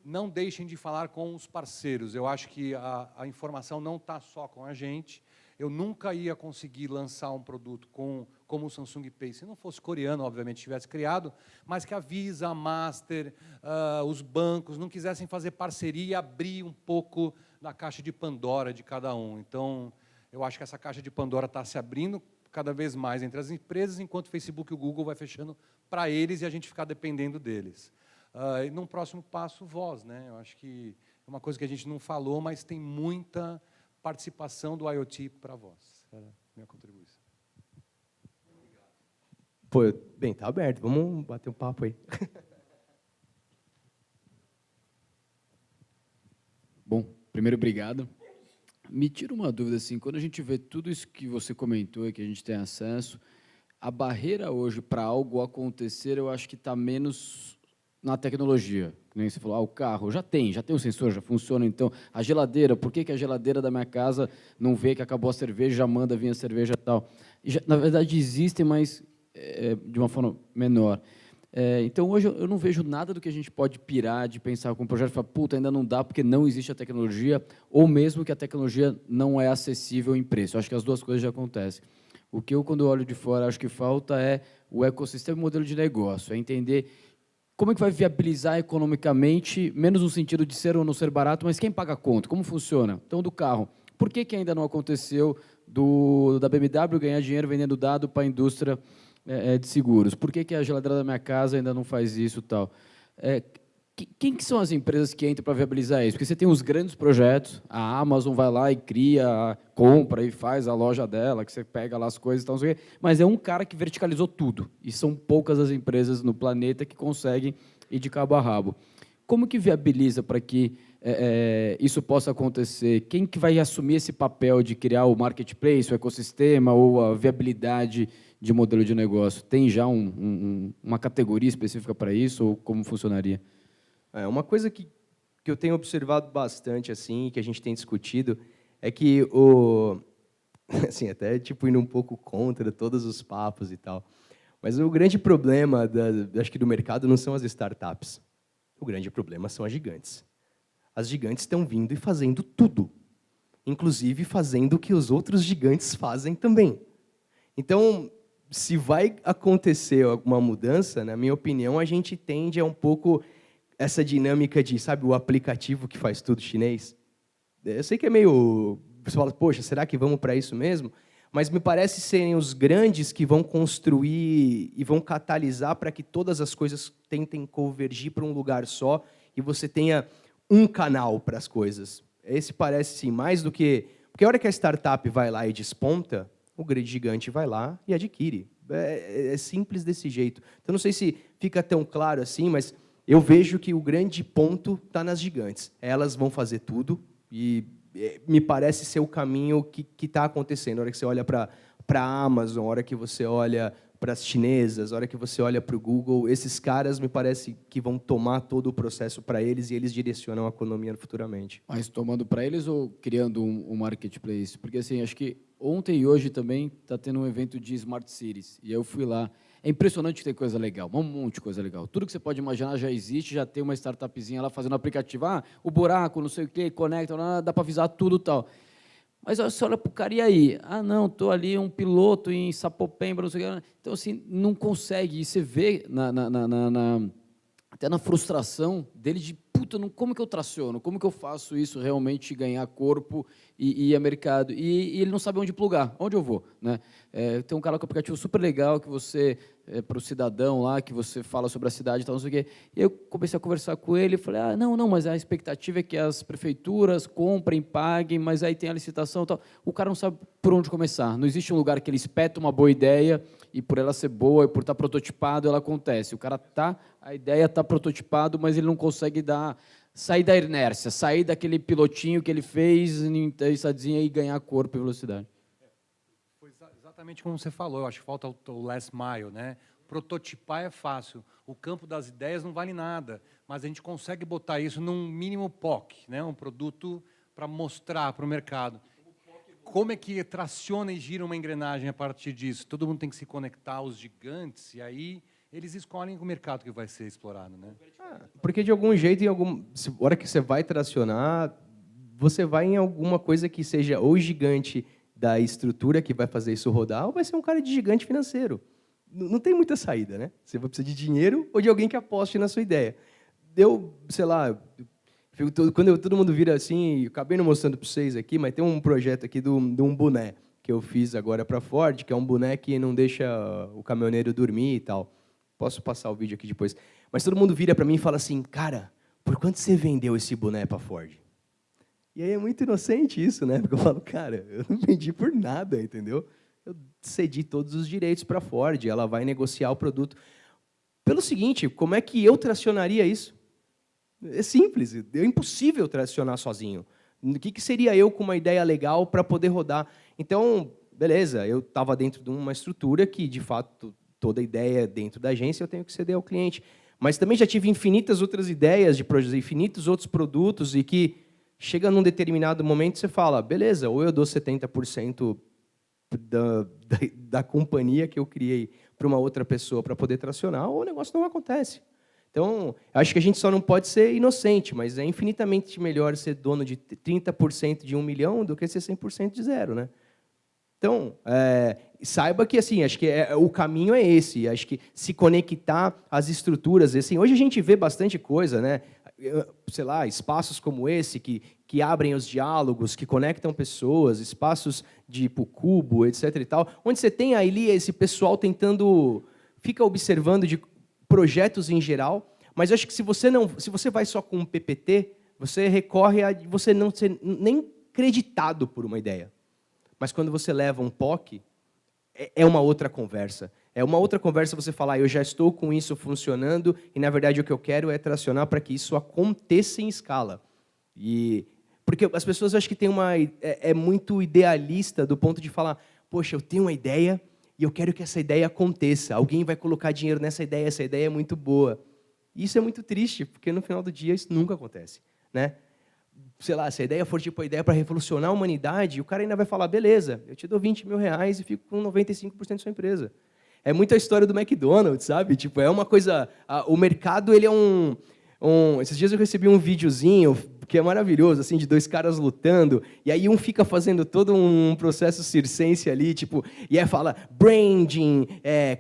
não deixem de falar com os parceiros. Eu acho que a informação não está só com a gente. Eu nunca ia conseguir lançar um produto como o Samsung Pay, se não fosse coreano, obviamente, tivesse criado, mas que a Visa, a Master, os bancos não quisessem fazer parceria e abrir um pouco da caixa de Pandora de cada um. Então, eu acho que essa caixa de Pandora está se abrindo cada vez mais entre as empresas, enquanto o Facebook e o Google vai fechando para eles e a gente ficar dependendo deles. E num próximo passo, voz, né? Eu acho que é uma coisa que a gente não falou, mas tem muita participação do IoT para voz. Era a minha contribuição. Pô, bem, tá aberto. Vamos bater um papo aí. Bom, primeiro, obrigado. Me tira uma dúvida, assim, quando a gente vê tudo isso que você comentou e que a gente tem acesso, a barreira hoje para algo acontecer, eu acho que está menos na tecnologia. Nem você falou, o carro já tem o sensor, já funciona. Então, a geladeira, por que a geladeira da minha casa não vê que acabou a cerveja, já manda vir a cerveja e tal? E já, na verdade, existem, mas de uma forma menor. Então, hoje, eu não vejo nada do que a gente pode pirar de pensar com um projeto e falar, puta, ainda não dá porque não existe a tecnologia, ou mesmo que a tecnologia não é acessível em preço. Eu acho que as duas coisas já acontecem. O que eu, quando olho de fora, acho que falta é o ecossistema e o modelo de negócio, é entender como é que vai viabilizar economicamente, menos no sentido de ser ou não ser barato, mas quem paga a conta, como funciona? Então, do carro. Por que ainda não aconteceu da BMW ganhar dinheiro vendendo dado para a indústria de seguros? Por que a geladeira da minha casa ainda não faz isso e tal? Quem que são as empresas que entram para viabilizar isso? Porque você tem os grandes projetos, a Amazon vai lá e cria, compra e faz a loja dela, que você pega lá as coisas e tal, não sei o quê, mas é um cara que verticalizou tudo, e são poucas as empresas no planeta que conseguem ir de cabo a rabo. Como que viabiliza para que isso possa acontecer? Quem que vai assumir esse papel de criar o marketplace, o ecossistema ou a viabilidade de modelo de negócio? Tem já uma categoria específica para isso, ou como funcionaria? Uma coisa que eu tenho observado bastante, assim, que a gente tem discutido, é que assim, até tipo indo um pouco contra todos os papos e tal, mas o grande problema acho que do mercado não são as startups. O grande problema são as gigantes. As gigantes estão vindo e fazendo tudo, inclusive fazendo o que os outros gigantes fazem também. Então, se vai acontecer alguma mudança, na minha opinião, a gente tende a um pouco essa dinâmica de, sabe, o aplicativo que faz tudo chinês. Eu sei que é meio... Você fala, poxa, será que vamos para isso mesmo? Mas me parece serem os grandes que vão construir e vão catalisar para que todas as coisas tentem convergir para um lugar só e você tenha um canal para as coisas. Esse parece, sim, mais do que... Porque a hora que a startup vai lá e desponta, o grande gigante vai lá e adquire. É simples desse jeito. Então, não sei se fica tão claro assim, mas eu vejo que o grande ponto está nas gigantes. Elas vão fazer tudo e me parece ser o caminho que está acontecendo. A hora que você olha para a Amazon, a hora que você olha para as chinesas, a hora que você olha para o Google, esses caras me parece que vão tomar todo o processo para eles e eles direcionam a economia futuramente. Mas tomando para eles ou criando um marketplace? Porque assim, acho que ontem e hoje também está tendo um evento de Smart Cities, e eu fui lá. É impressionante que tem coisa legal, um monte de coisa legal. Tudo que você pode imaginar já existe, já tem uma startupzinha lá fazendo aplicativo. O buraco, não sei o quê, conecta, dá para avisar tudo e tal. Mas você olha para o cara, e aí? Não, estou ali, um piloto em Sapopemba, não sei o quê. Então, assim, não consegue. E você vê até na frustração dele de, puta, como que eu traciono? Como que eu faço isso realmente ganhar corpo e ir a mercado? E ele não sabe onde plugar, onde eu vou, né? Tem um cara com um aplicativo super legal que você, para o cidadão lá, que você fala sobre a cidade e tal, não sei o quê. E eu comecei a conversar com ele e falei, não, mas a expectativa é que as prefeituras comprem, paguem, mas aí tem a licitação e tal. O cara não sabe por onde começar. Não existe um lugar que ele espeta uma boa ideia e por ela ser boa e por estar prototipado, ela acontece. O cara a ideia está prototipado, mas ele não consegue sair da inércia, sair daquele pilotinho que ele fez em cidadezinha e ganhar corpo e velocidade. Foi exatamente como você falou, eu acho que falta o last mile, né? Prototipar é fácil, o campo das ideias não vale nada, mas a gente consegue botar isso num mínimo POC, né? Um produto para mostrar para o mercado. Como é que traciona e gira uma engrenagem a partir disso? Todo mundo tem que se conectar aos gigantes, e aí eles escolhem o mercado que vai ser explorado, né? Porque, de algum jeito, a hora que você vai tracionar, você vai em alguma coisa que seja ou gigante da estrutura que vai fazer isso rodar, ou vai ser um cara de gigante financeiro. Não tem muita saída, né? Você vai precisar de dinheiro ou de alguém que aposte na sua ideia. Sei lá, quando todo mundo vira assim, eu acabei não mostrando para vocês aqui, mas tem um projeto aqui de um boné que eu fiz agora para a Ford, que é um boné que não deixa o caminhoneiro dormir e tal. Posso passar o vídeo aqui depois. Mas todo mundo vira para mim e fala assim, cara, por quanto você vendeu esse boné para a Ford? E aí é muito inocente isso, né? Porque eu falo, cara, eu não vendi por nada, entendeu? Eu cedi todos os direitos para a Ford, ela vai negociar o produto. Pelo seguinte, como é que eu tracionaria isso? É simples, é impossível tracionar sozinho. O que seria eu com uma ideia legal para poder rodar? Então, beleza, eu estava dentro de uma estrutura que, de fato, toda ideia dentro da agência eu tenho que ceder ao cliente. Mas também já tive infinitas outras ideias de produzir infinitos outros produtos e que chega num determinado momento e você fala, beleza, ou eu dou 70% da companhia que eu criei para uma outra pessoa para poder tracionar, ou o negócio não acontece. Então, acho que a gente só não pode ser inocente, mas é infinitamente melhor ser dono de 30% de 1 milhão do que ser 100% de zero, né? Então, saiba que, assim, acho que o caminho é esse. Acho que se conectar às estruturas. Assim, hoje a gente vê bastante coisa, né? Sei lá, espaços como esse que abrem os diálogos, que conectam pessoas, espaços de cubo, etc. e tal, onde você tem ali esse pessoal tentando, fica observando de projetos em geral, mas eu acho que se você vai só com um PPT, você recorre a você não ser nem creditado por uma ideia. Mas quando você leva um POC, é uma outra conversa. É uma outra conversa você falar, eu já estou com isso funcionando e, na verdade, o que eu quero é tracionar para que isso aconteça em escala. Porque as pessoas, eu acho que têm é muito idealista do ponto de falar, poxa, eu tenho uma ideia e eu quero que essa ideia aconteça. Alguém vai colocar dinheiro nessa ideia, essa ideia é muito boa. E isso é muito triste, porque no final do dia isso nunca acontece, né? Sei lá, se a ideia for tipo a ideia para revolucionar a humanidade, o cara ainda vai falar, beleza, eu te dou 20 mil reais e fico com 95% da sua empresa. É muito a história do McDonald's, sabe? Tipo, é uma coisa... o mercado, ele é esses dias eu recebi um videozinho que é maravilhoso, assim, de 2 caras lutando, e aí um fica fazendo todo um processo circense ali, tipo, e aí fala branding,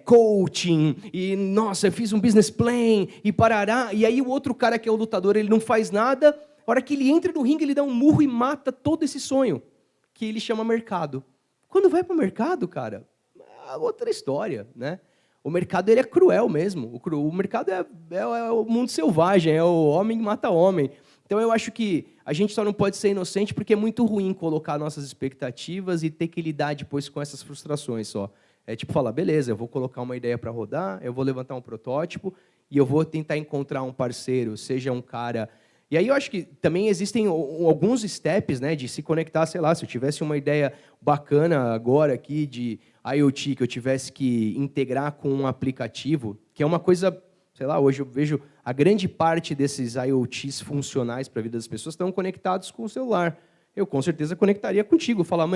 coaching, e nossa, eu fiz um business plan, e parará, e aí o outro cara que é o lutador, ele não faz nada, a hora que ele entra no ringue, ele dá um murro e mata todo esse sonho, que ele chama mercado. Quando vai para o mercado, cara, é outra história, né? O mercado, ele é cruel mesmo. O mercado é o mundo selvagem, é o homem que mata homem. Então, eu acho que a gente só não pode ser inocente porque é muito ruim colocar nossas expectativas e ter que lidar depois com essas frustrações só. É tipo falar, beleza, eu vou colocar uma ideia para rodar, eu vou levantar um protótipo e eu vou tentar encontrar um parceiro, seja um cara... E aí eu acho que também existem alguns steps, né, de se conectar, sei lá, se eu tivesse uma ideia bacana agora aqui de IoT, que eu tivesse que integrar com um aplicativo, que é uma coisa, sei lá, hoje eu vejo a grande parte desses IoTs funcionais para a vida das pessoas estão conectados com o celular. Eu com certeza conectaria contigo, falar,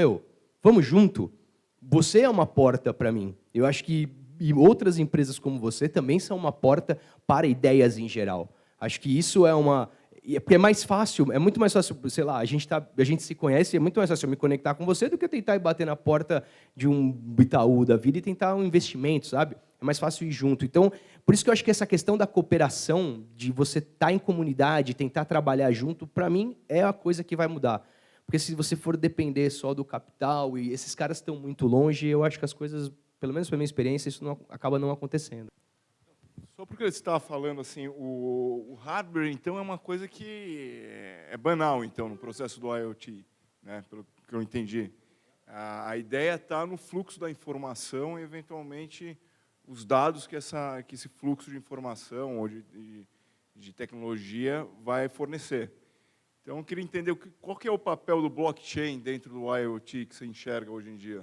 vamos junto? Você é uma porta para mim. Eu acho que e outras empresas como você também são uma porta para ideias em geral. Acho que isso porque é mais fácil, é muito mais fácil, sei lá, a gente se conhece, é muito mais fácil eu me conectar com você do que eu tentar ir bater na porta de um Itaú da vida e tentar um investimento, sabe? É mais fácil ir junto. Então, por isso que eu acho que essa questão da cooperação, de você estar em comunidade, tentar trabalhar junto, para mim, é a coisa que vai mudar. Porque se você for depender só do capital, e esses caras estão muito longe, eu acho que as coisas, pelo menos pela minha experiência, isso acaba não acontecendo. Só porque você estava falando assim, o hardware, então, é uma coisa que é banal, então, no processo do IoT, né? Pelo que eu entendi. A ideia está no fluxo da informação e, eventualmente, os dados que esse fluxo de informação ou de tecnologia vai fornecer. Então, eu queria entender qual que é o papel do blockchain dentro do IoT que você enxerga hoje em dia.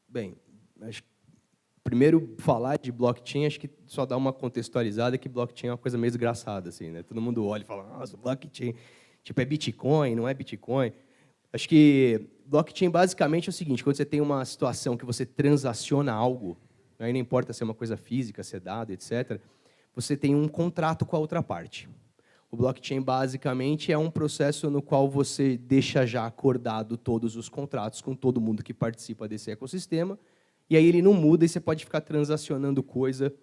Bem, acho que primeiro, falar de blockchain, acho que só dá uma contextualizada que blockchain é uma coisa meio desgraçada, assim, né? Todo mundo olha e fala, nossa, blockchain, tipo, é Bitcoin, não é Bitcoin. Acho que blockchain, basicamente, é o seguinte, quando você tem uma situação que você transaciona algo, aí não importa se é uma coisa física, se é dado, etc., você tem um contrato com a outra parte. O blockchain, basicamente, é um processo no qual você deixa já acordado todos os contratos com todo mundo que participa desse ecossistema, e aí ele não muda e você pode ficar transacionando coisa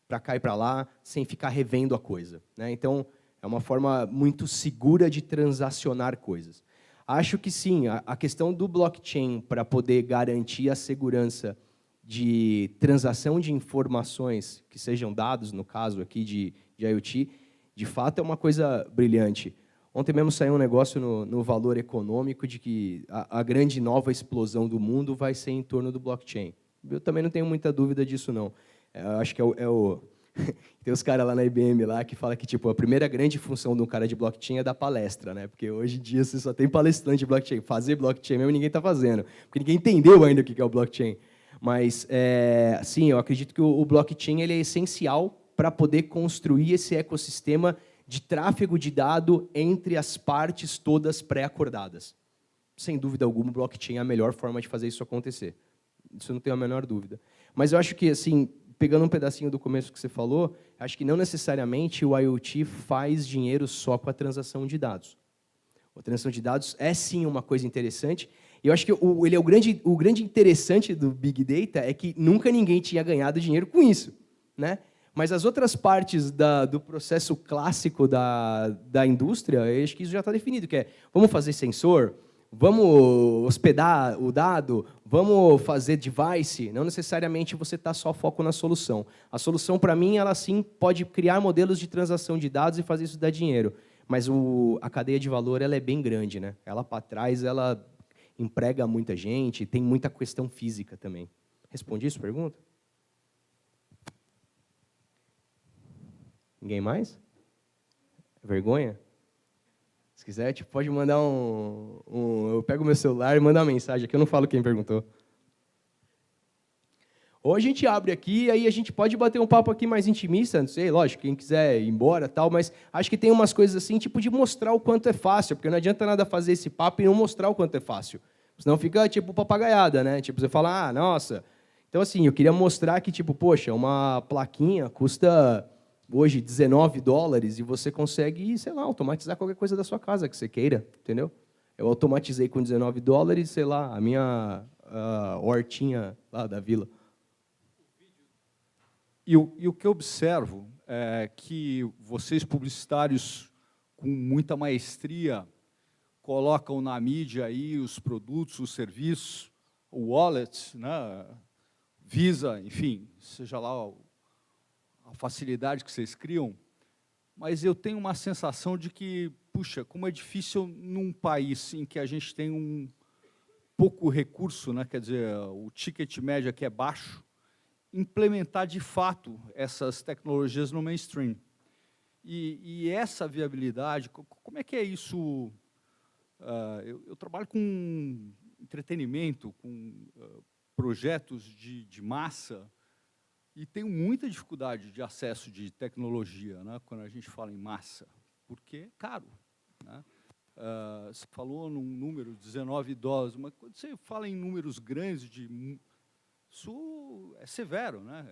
para cá e para lá, sem ficar revendo a coisa, né? Então, é uma forma muito segura de transacionar coisas. Acho que sim, a questão do blockchain para poder garantir a segurança de transação de informações, que sejam dados, no caso aqui de IoT, de fato é uma coisa brilhante. Ontem mesmo saiu um negócio no Valor Econômico de que a grande nova explosão do mundo vai ser em torno do blockchain. Eu também não tenho muita dúvida disso, não. Eu acho que tem os caras lá na IBM lá que falam que tipo, a primeira grande função de um cara de blockchain é dar palestra, né? Porque hoje em dia você só tem palestrante de blockchain. Fazer blockchain mesmo ninguém está fazendo, porque ninguém entendeu ainda o que é o blockchain. Mas, sim, eu acredito que o blockchain ele é essencial para poder construir esse ecossistema de tráfego de dado entre as partes todas pré-acordadas. Sem dúvida alguma, o blockchain é a melhor forma de fazer isso acontecer. Isso não tenho a menor dúvida. Mas eu acho que, assim, pegando um pedacinho do começo que você falou, acho que não necessariamente o IoT faz dinheiro só com a transação de dados. A transação de dados é, sim, uma coisa interessante. E eu acho que o grande interessante do Big Data é que nunca ninguém tinha ganhado dinheiro com isso, né? Mas as outras partes do processo clássico da indústria, eu acho que isso já está definido, que é, vamos fazer sensor, vamos hospedar o dado, vamos fazer device, não necessariamente você está só foco na solução. A solução, para mim, ela sim pode criar modelos de transação de dados e fazer isso dar dinheiro, mas a cadeia de valor ela é bem grande, né? Ela para trás, ela emprega muita gente, tem muita questão física também. Respondi essa pergunta? Ninguém mais? Vergonha? Se quiser, tipo, pode mandar eu pego o meu celular e mando uma mensagem aqui, eu não falo quem perguntou. Ou a gente abre aqui, e aí a gente pode bater um papo aqui mais intimista, não sei, lógico, quem quiser ir embora, tal, mas acho que tem umas coisas assim, tipo, de mostrar o quanto é fácil, porque não adianta nada fazer esse papo e não mostrar o quanto é fácil. Senão fica, tipo, papagaiada, né? Tipo, você fala, nossa. Então, assim, eu queria mostrar que, tipo, poxa, uma plaquinha custa hoje $19 e você consegue, sei lá, automatizar qualquer coisa da sua casa que você queira, entendeu? Eu automatizei com $19, sei lá, a minha hortinha lá da vila. E o que eu observo é que vocês, publicitários, com muita maestria, colocam na mídia aí os produtos, os serviços, o wallet, né, Visa, enfim, seja lá a facilidade que vocês criam, mas eu tenho uma sensação de que, puxa, como é difícil num país em que a gente tem um pouco recurso, né, quer dizer, o ticket médio aqui é baixo, implementar de fato essas tecnologias no mainstream. E essa viabilidade, como é que é isso? Eu trabalho com entretenimento, com projetos de massa, e tenho muita dificuldade de acesso de tecnologia, né, quando a gente fala em massa, porque é caro, né? Você falou num número de $19, mas quando você fala em números grandes, isso é severo, né?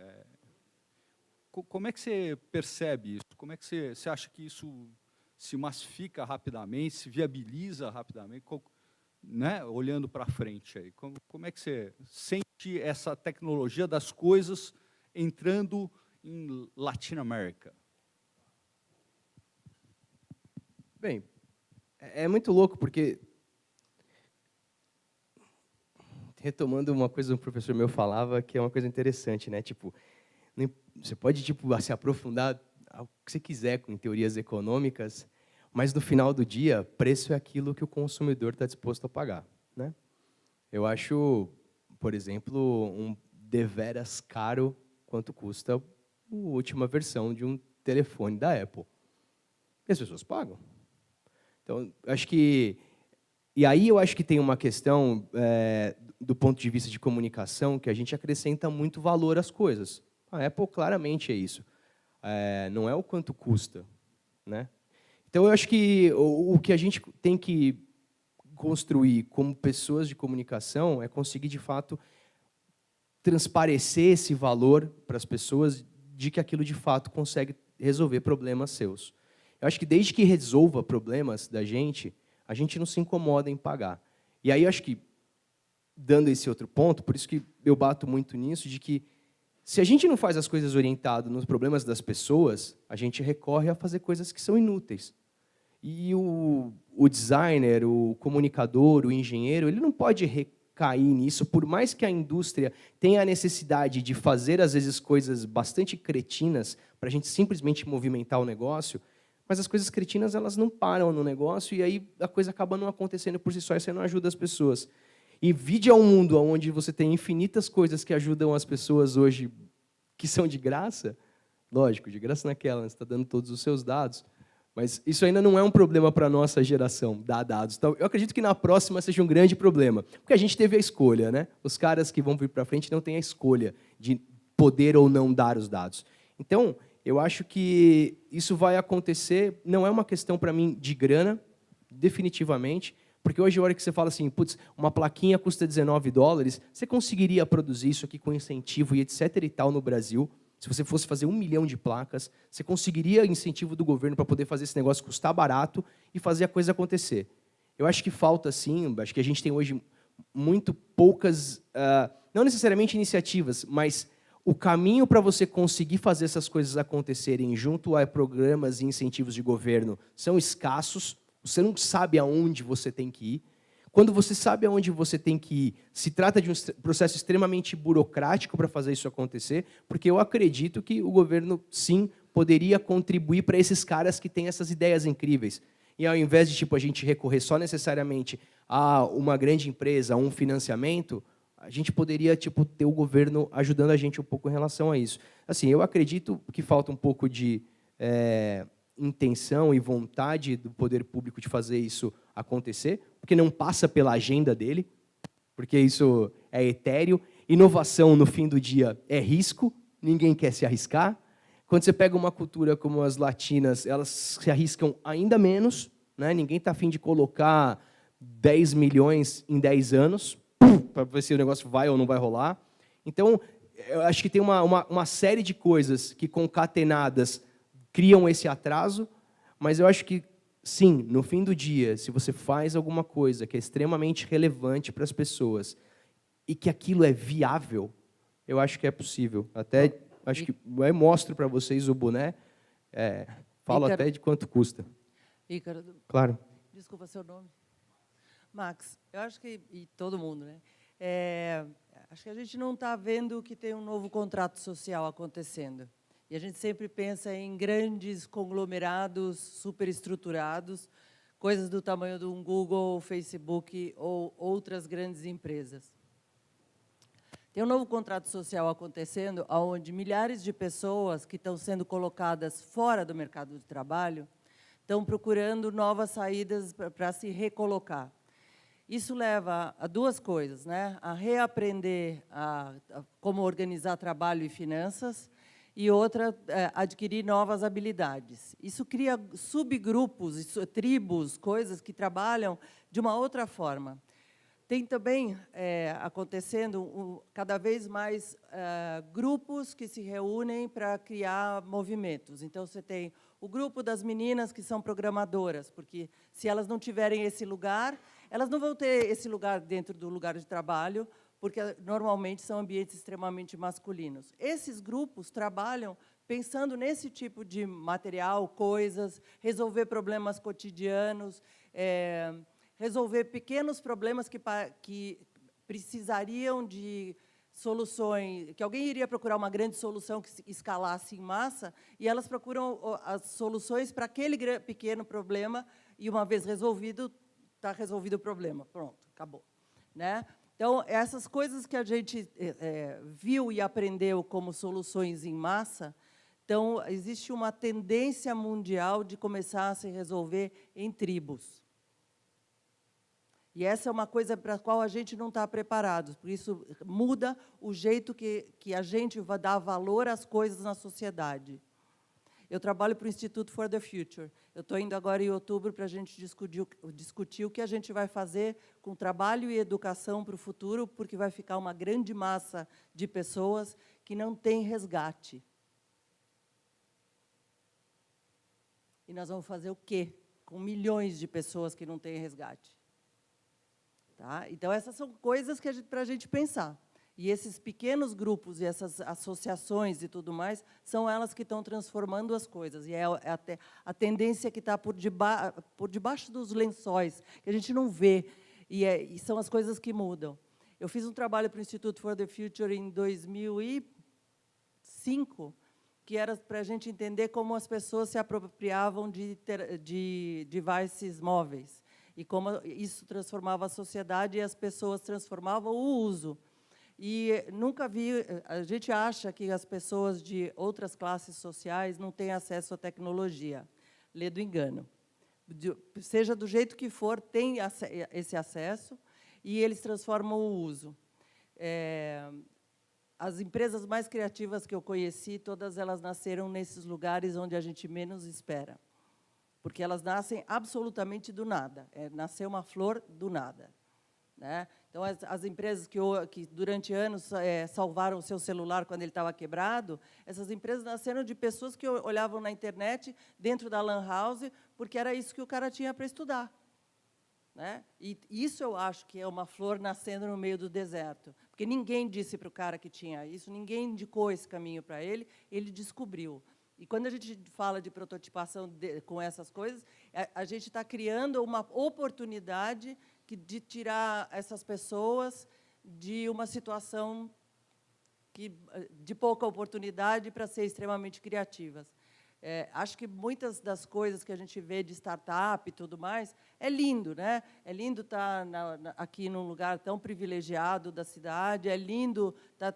Como é que você percebe isso? Como é que você acha que isso se massifica rapidamente, se viabiliza rapidamente, né? Olhando para frente aí? Como é que você sente essa tecnologia das coisas entrando em Latinoamérica? Bem, é muito louco, porque, retomando uma coisa que um professor meu falava, que é uma coisa interessante, né? Tipo, você pode tipo, se aprofundar ao que você quiser em teorias econômicas, mas no final do dia, preço é aquilo que o consumidor está disposto a pagar, né? Eu acho, por exemplo, um deveras caro quanto custa a última versão de um telefone da Apple. E as pessoas pagam. Então, acho que... E aí eu acho que tem uma questão, do ponto de vista de comunicação, que a gente acrescenta muito valor às coisas. A Apple claramente é isso. Não é o quanto custa, né? Então, eu acho que o que a gente tem que construir como pessoas de comunicação é conseguir, de fato, transparecer esse valor para as pessoas de que aquilo, de fato, consegue resolver problemas seus. Eu acho que desde que resolva problemas da gente, a gente não se incomoda em pagar. E aí, eu acho que, dando esse outro ponto, por isso que eu bato muito nisso, de que se a gente não faz as coisas orientado nos problemas das pessoas, a gente recorre a fazer coisas que são inúteis. E o designer, o comunicador, o engenheiro, ele não pode recair nisso, por mais que a indústria tenha a necessidade de fazer, às vezes, coisas bastante cretinas para a gente simplesmente movimentar o negócio, mas as coisas cretinas elas não param no negócio e aí a coisa acaba não acontecendo por si só e você não ajuda as pessoas. E vide ao mundo onde você tem infinitas coisas que ajudam as pessoas hoje que são de graça, lógico, de graça naquela, você está dando todos os seus dados, mas isso ainda não é um problema para a nossa geração, dar dados. Então, eu acredito que na próxima seja um grande problema, porque a gente teve a escolha, né? Os caras que vão vir para frente não têm a escolha de poder ou não dar os dados. Então, eu acho que isso vai acontecer, não é uma questão para mim de grana, definitivamente, porque hoje, a hora que você fala assim, putz, uma plaquinha custa $19, você conseguiria produzir isso aqui com incentivo e etc. e tal no Brasil. Se você fosse fazer 1 milhão de placas, você conseguiria incentivo do governo para poder fazer esse negócio custar barato e fazer a coisa acontecer. Eu acho que falta, sim, acho que a gente tem hoje muito poucas, não necessariamente iniciativas, mas o caminho para você conseguir fazer essas coisas acontecerem junto a programas e incentivos de governo são escassos, você não sabe aonde você tem que ir. Quando você sabe aonde você tem que ir, se trata de um processo extremamente burocrático para fazer isso acontecer, porque eu acredito que o governo, sim, poderia contribuir para esses caras que têm essas ideias incríveis. E ao invés de a gente recorrer só necessariamente a uma grande empresa, a um financiamento, a gente poderia ter o governo ajudando a gente um pouco em relação a isso. Assim, eu acredito que falta um pouco de intenção e vontade do poder público de fazer isso acontecer, porque não passa pela agenda dele, porque isso é etéreo. Inovação, no fim do dia, é risco, ninguém quer se arriscar. Quando você pega uma cultura como as latinas, elas se arriscam ainda menos, né? Ninguém está a fim de colocar 10 milhões em 10 anos, para ver se o negócio vai ou não vai rolar. Então, eu acho que tem uma série de coisas que, concatenadas, criam esse atraso, mas eu acho que, sim, no fim do dia, se você faz alguma coisa que é extremamente relevante para as pessoas e que aquilo é viável, eu acho que é possível. Até acho que eu mostro para vocês o boné, falo até de quanto custa. Ícaro, Claro. Desculpa seu nome. Max, eu acho que, e todo mundo, né? Acho que a gente não está vendo que tem um novo contrato social acontecendo. E a gente sempre pensa em grandes conglomerados superestruturados, coisas do tamanho de um Google, Facebook ou outras grandes empresas. Tem um novo contrato social acontecendo, onde milhares de pessoas que estão sendo colocadas fora do mercado de trabalho estão procurando novas saídas para se recolocar. Isso leva a duas coisas, né? A reaprender como organizar trabalho e finanças, e outra, adquirir novas habilidades. Isso cria subgrupos, tribos, coisas que trabalham de uma outra forma. Tem também acontecendo cada vez mais grupos que se reúnem para criar movimentos. Então, você tem o grupo das meninas que são programadoras, porque se elas não tiverem esse lugar, elas não vão ter esse lugar dentro do lugar de trabalho, porque normalmente são ambientes extremamente masculinos. Esses grupos trabalham pensando nesse tipo de material, coisas, resolver problemas cotidianos, resolver pequenos problemas que precisariam de soluções, que alguém iria procurar uma grande solução que escalasse em massa, e elas procuram as soluções para aquele pequeno problema, e uma vez resolvido, está resolvido o problema. Pronto, acabou. Né? Então, essas coisas que a gente viu e aprendeu como soluções em massa, então, existe uma tendência mundial de começar a se resolver em tribos. E essa é uma coisa para a qual a gente não está preparado. Por isso, muda o jeito que a gente vai dar valor às coisas na sociedade. Eu trabalho para o Institute for the Future. Eu estou indo agora em outubro para a gente discutir o que a gente vai fazer com trabalho e educação para o futuro, porque vai ficar uma grande massa de pessoas que não tem resgate. E nós vamos fazer o quê com milhões de pessoas que não têm resgate? Tá? Então, essas são coisas que para a gente pensar. E esses pequenos grupos e essas associações e tudo mais, são elas que estão transformando as coisas. E é a tendência que está por debaixo dos lençóis, que a gente não vê, e são as coisas que mudam. Eu fiz um trabalho para o Institute for the Future em 2005, que era para a gente entender como as pessoas se apropriavam de devices móveis, e como isso transformava a sociedade e as pessoas transformavam o uso. E nunca vi, a gente acha que as pessoas de outras classes sociais não têm acesso à tecnologia. Lê do engano. Seja do jeito que for, tem esse acesso e eles transformam o uso. As empresas mais criativas que eu conheci, todas elas nasceram nesses lugares onde a gente menos espera. Porque elas nascem absolutamente do nada. Nasceu uma flor do nada. Né? Então, as empresas que durante anos salvaram o seu celular quando ele estava quebrado, essas empresas nasceram de pessoas que olhavam na internet, dentro da lan house, porque era isso que o cara tinha para estudar. né? E isso eu acho que é uma flor nascendo no meio do deserto. Porque ninguém disse para o cara que tinha isso, ninguém indicou esse caminho para ele, ele descobriu. E quando a gente fala de prototipação com essas coisas, a gente está criando uma oportunidade de tirar essas pessoas de uma situação de pouca oportunidade para ser extremamente criativas. Acho que muitas das coisas que a gente vê de startup e tudo mais, é lindo, né? É lindo estar aqui num lugar tão privilegiado da cidade, é lindo tá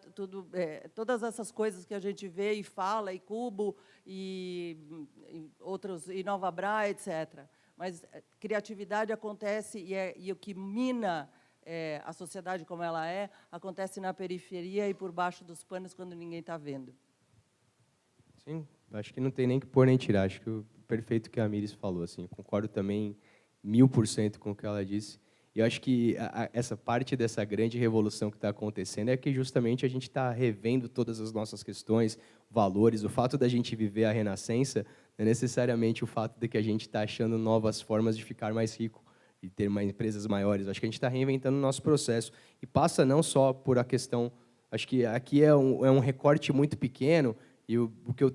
todas essas coisas que a gente vê e fala, e Cubo, e outros, e Nova Bra, etc. Mas criatividade acontece, e o que mina a sociedade como ela acontece na periferia e por baixo dos panos, quando ninguém está vendo. Sim, acho que não tem nem que pôr nem tirar. Acho que o perfeito que a Miris falou, assim, concordo também 1000% com o que ela disse. E eu acho que essa parte dessa grande revolução que está acontecendo é que justamente a gente está revendo todas as nossas questões, valores. O fato da gente viver a renascença não é necessariamente o fato de que a gente está achando novas formas de ficar mais rico e ter mais empresas maiores. Acho que a gente está reinventando o nosso processo. E passa não só por a questão... Acho que aqui é um recorte muito pequeno, e o que eu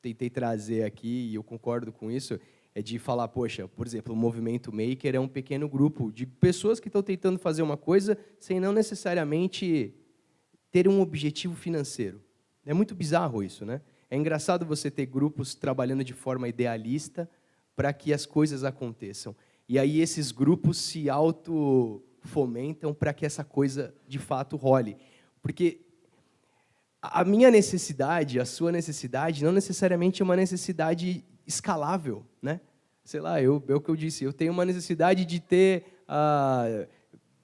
tentei trazer aqui, e eu concordo com isso, é de falar, poxa, por exemplo, o Movimento Maker é um pequeno grupo de pessoas que estão tentando fazer uma coisa sem não necessariamente ter um objetivo financeiro. É muito bizarro isso, né? É engraçado você ter grupos trabalhando de forma idealista para que as coisas aconteçam. E aí esses grupos se auto-fomentam para que essa coisa, de fato, role. Porque a minha necessidade, a sua necessidade, não necessariamente é uma necessidade escalável, né? Sei lá, é o que eu disse, eu tenho uma necessidade de ter...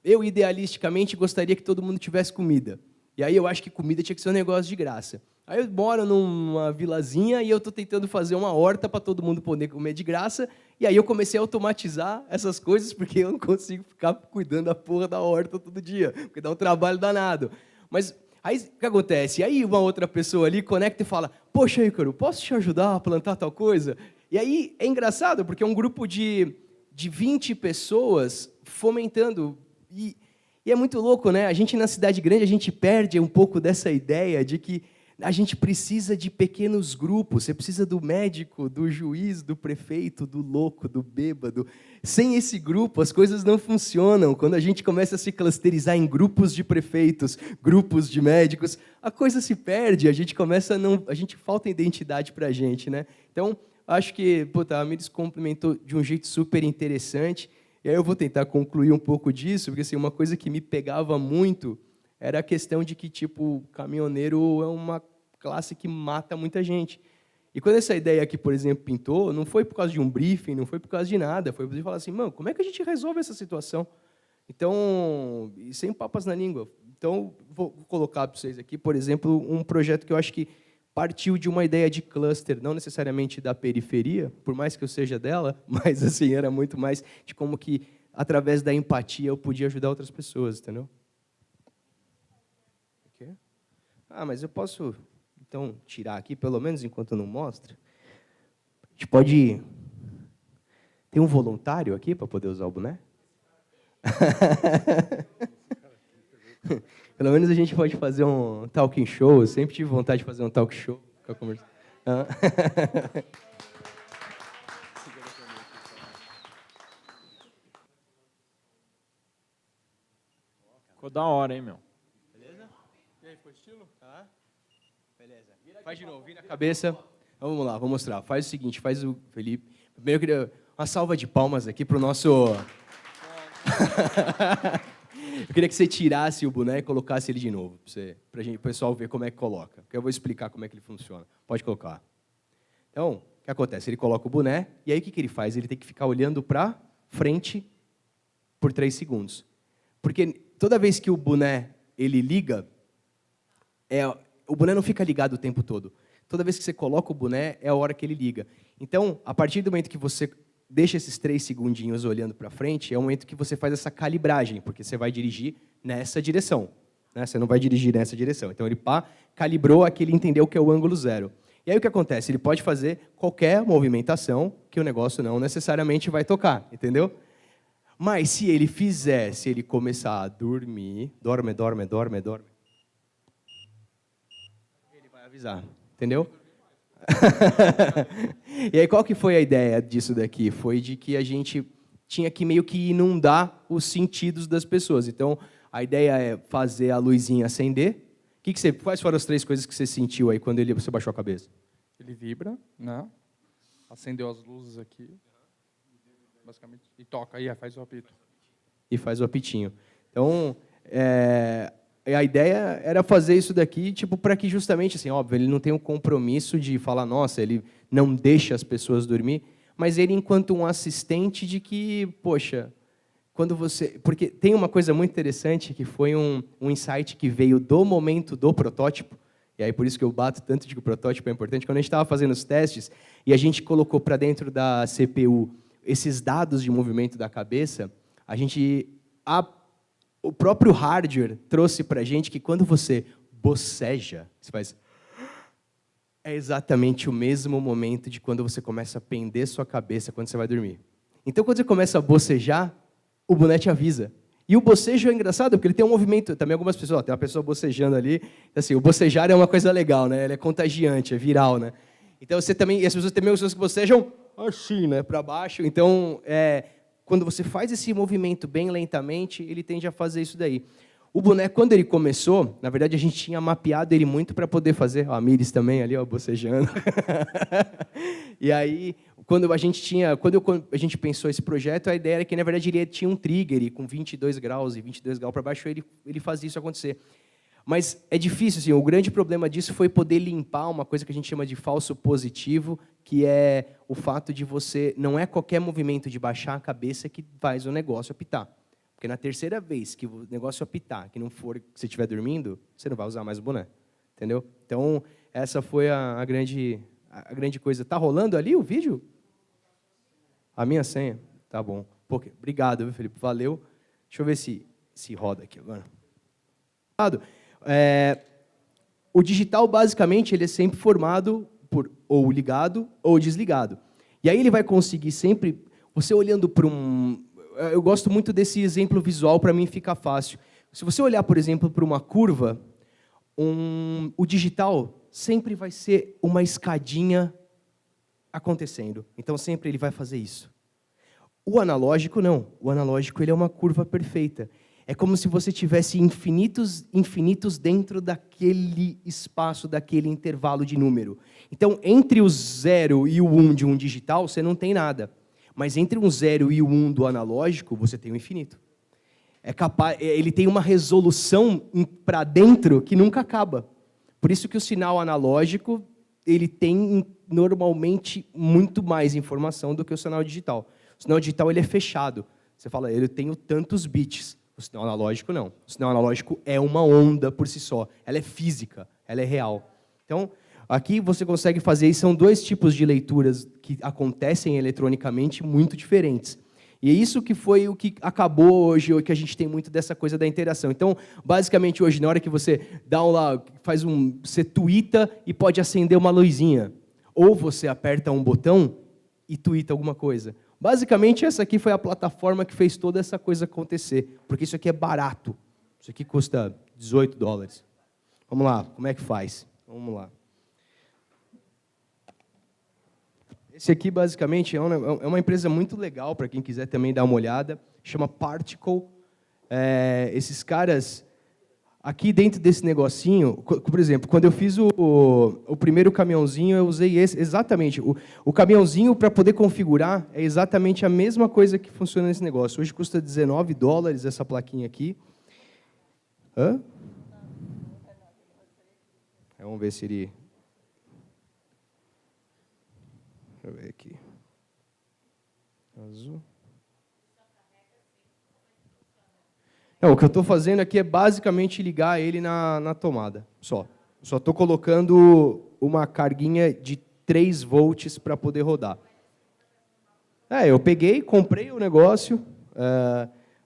eu, idealisticamente, gostaria que todo mundo tivesse comida. E aí eu acho que comida tinha que ser um negócio de graça. Aí eu moro numa vilazinha e eu estou tentando fazer uma horta para todo mundo poder comer de graça, e aí eu comecei a automatizar essas coisas, porque eu não consigo ficar cuidando da porra da horta todo dia, porque dá um trabalho danado. Mas aí o que acontece? Aí uma outra pessoa ali conecta e fala, poxa, Ícaro, posso te ajudar a plantar tal coisa? E aí é engraçado, porque é um grupo de 20 pessoas fomentando. E é muito louco, né? A gente, na cidade grande, a gente perde um pouco dessa ideia de que a gente precisa de pequenos grupos. Você precisa do médico, do juiz, do prefeito, do louco, do bêbado. Sem esse grupo, as coisas não funcionam. Quando a gente começa a se clusterizar em grupos de prefeitos, grupos de médicos, a coisa se perde, a gente falta identidade para a gente, né? Então, acho que a Miris complementou de um jeito super interessante. E aí eu vou tentar concluir um pouco disso, porque assim, uma coisa que me pegava muito era a questão de que, tipo, caminhoneiro é uma classe que mata muita gente. E quando essa ideia aqui, por exemplo, pintou, não foi por causa de um briefing, não foi por causa de nada, foi por falar assim, mano, como é que a gente resolve essa situação? Então, e sem papas na língua. Então, vou colocar para vocês aqui, por exemplo, um projeto que eu acho que partiu de uma ideia de cluster, não necessariamente da periferia, por mais que eu seja dela, mas assim, era muito mais de como que, através da empatia, eu podia ajudar outras pessoas, entendeu? Mas eu posso, então, tirar aqui, pelo menos enquanto eu não mostro. A gente pode... Tem um voluntário aqui para poder usar o boné? Pelo menos a gente pode fazer um talking show. Eu sempre tive vontade de fazer um talk show. Ficar conversando. Ficou da hora, hein, meu? Beleza? E aí, ficou estilo? Tá. Beleza. Faz de novo, vira a cabeça. Vamos lá, vou mostrar. Faz o seguinte, faz o Felipe. Primeiro eu queria uma salva de palmas aqui para o nosso... Eu queria que você tirasse o boné e colocasse ele de novo, para o pessoal ver como é que coloca. Porque eu vou explicar como é que ele funciona. Pode colocar. Então, o que acontece? Ele coloca o boné, e aí o que ele faz? Ele tem que ficar olhando para frente por 3 segundos. Porque toda vez que o boné ele liga, o boné não fica ligado o tempo todo. Toda vez que você coloca o boné, é a hora que ele liga. Então, a partir do momento que você deixa esses 3 segundinhos olhando para frente, é o momento que você faz essa calibragem, porque você vai dirigir nessa direção, né? Você não vai dirigir nessa direção. Então, ele calibrou aqui, ele entendeu que é o ângulo 0. E aí, o que acontece? Ele pode fazer qualquer movimentação que o negócio não necessariamente vai tocar, entendeu? Mas se ele fizer, se ele começar a dormir, dorme, ele vai avisar, entendeu? E aí qual que foi a ideia disso daqui? Foi de que a gente tinha que meio que inundar os sentidos das pessoas. Então, a ideia é fazer a luzinha acender. Quais foram as 3 coisas que você sentiu aí quando você baixou a cabeça? Ele vibra, né? Acendeu as luzes aqui, basicamente, e toca, aí faz o apito. E faz o apitinho. Então, a ideia era fazer isso daqui, tipo, para que justamente, assim, óbvio, ele não tem um compromisso de falar, nossa, ele não deixa as pessoas dormir, mas ele enquanto um assistente de que, poxa, quando você... Porque tem uma coisa muito interessante, que foi um insight que veio do momento do protótipo, e aí por isso que eu bato tanto de que o protótipo é importante. Quando a gente estava fazendo os testes, e a gente colocou para dentro da CPU esses dados de movimento da cabeça, o próprio hardware trouxe para a gente que quando você boceja, você faz... É exatamente o mesmo momento de quando você começa a pender sua cabeça quando você vai dormir. Então, quando você começa a bocejar, o boné te avisa. E o bocejo é engraçado, porque ele tem um movimento. Também algumas pessoas, tem uma pessoa bocejando ali. Assim, o bocejar é uma coisa legal, né? Ele é contagiante, é viral, né? Então, você também... E as pessoas também, as pessoas que bocejam assim, né? Para baixo. Então, quando você faz esse movimento bem lentamente, ele tende a fazer isso daí. O boné, quando ele começou, na verdade, a gente tinha mapeado ele muito para poder fazer... Ó, a Miris também ali, ó, bocejando. E aí, quando a gente pensou esse projeto, a ideia era que, na verdade, ele tinha um trigger e com 22 graus e 22 graus para baixo, ele fazia isso acontecer. Mas é difícil, assim, o grande problema disso foi poder limpar uma coisa que a gente chama de falso positivo, que é o fato de você... Não é qualquer movimento de baixar a cabeça que faz o negócio apitar. Porque na terceira vez que o negócio apitar, que não for que você estiver dormindo, você não vai usar mais o boné. Entendeu? Então, essa foi a grande coisa. Tá rolando ali o vídeo? A minha senha? Tá bom. Pô, obrigado, viu, Felipe? Valeu. Deixa eu ver se roda aqui agora. O digital, basicamente, ele é sempre formado por ou ligado ou desligado. E aí ele vai conseguir sempre... Você olhando para eu gosto muito desse exemplo visual, para mim fica fácil. Se você olhar, por exemplo, para uma curva, o digital sempre vai ser uma escadinha acontecendo. Então, sempre ele vai fazer isso. O analógico, não. O analógico ele é uma curva perfeita. É como se você tivesse infinitos dentro daquele espaço, daquele intervalo de número. Então, entre o 0 e o 1 de um digital, você não tem nada. Mas entre um 0 e o 1 do analógico, você tem o infinito. Ele tem uma resolução para dentro que nunca acaba. Por isso que o sinal analógico ele tem normalmente muito mais informação do que o sinal digital. O sinal digital ele é fechado. Você fala, eu tenho tantos bits. O sinal analógico não. O sinal analógico é uma onda por si só. Ela é física, ela é real. Então, aqui você consegue fazer, e são 2 tipos de leituras que acontecem eletronicamente muito diferentes. E é isso que foi o que acabou hoje, o que a gente tem muito dessa coisa da interação. Então, basicamente, hoje, na hora que você dá você tuita e pode acender uma luzinha. Ou você aperta um botão e tuita alguma coisa. Basicamente, essa aqui foi a plataforma que fez toda essa coisa acontecer. Porque isso aqui é barato. Isso aqui custa $18. Vamos lá, como é que faz? Vamos lá. Esse aqui, basicamente, é uma empresa muito legal, para quem quiser também dar uma olhada. Chama Particle. Esses caras, aqui dentro desse negocinho, por exemplo, quando eu fiz o primeiro caminhãozinho, eu usei exatamente. O caminhãozinho, para poder configurar, é exatamente a mesma coisa que funciona nesse negócio. Hoje custa $19 essa plaquinha aqui. Hã? Vamos ver se ele... Deixa eu ver aqui. Azul. Não, o que eu estou fazendo aqui é basicamente ligar ele na tomada. Só estou colocando uma carguinha de 3 volts para poder rodar. Eu peguei, comprei o negócio.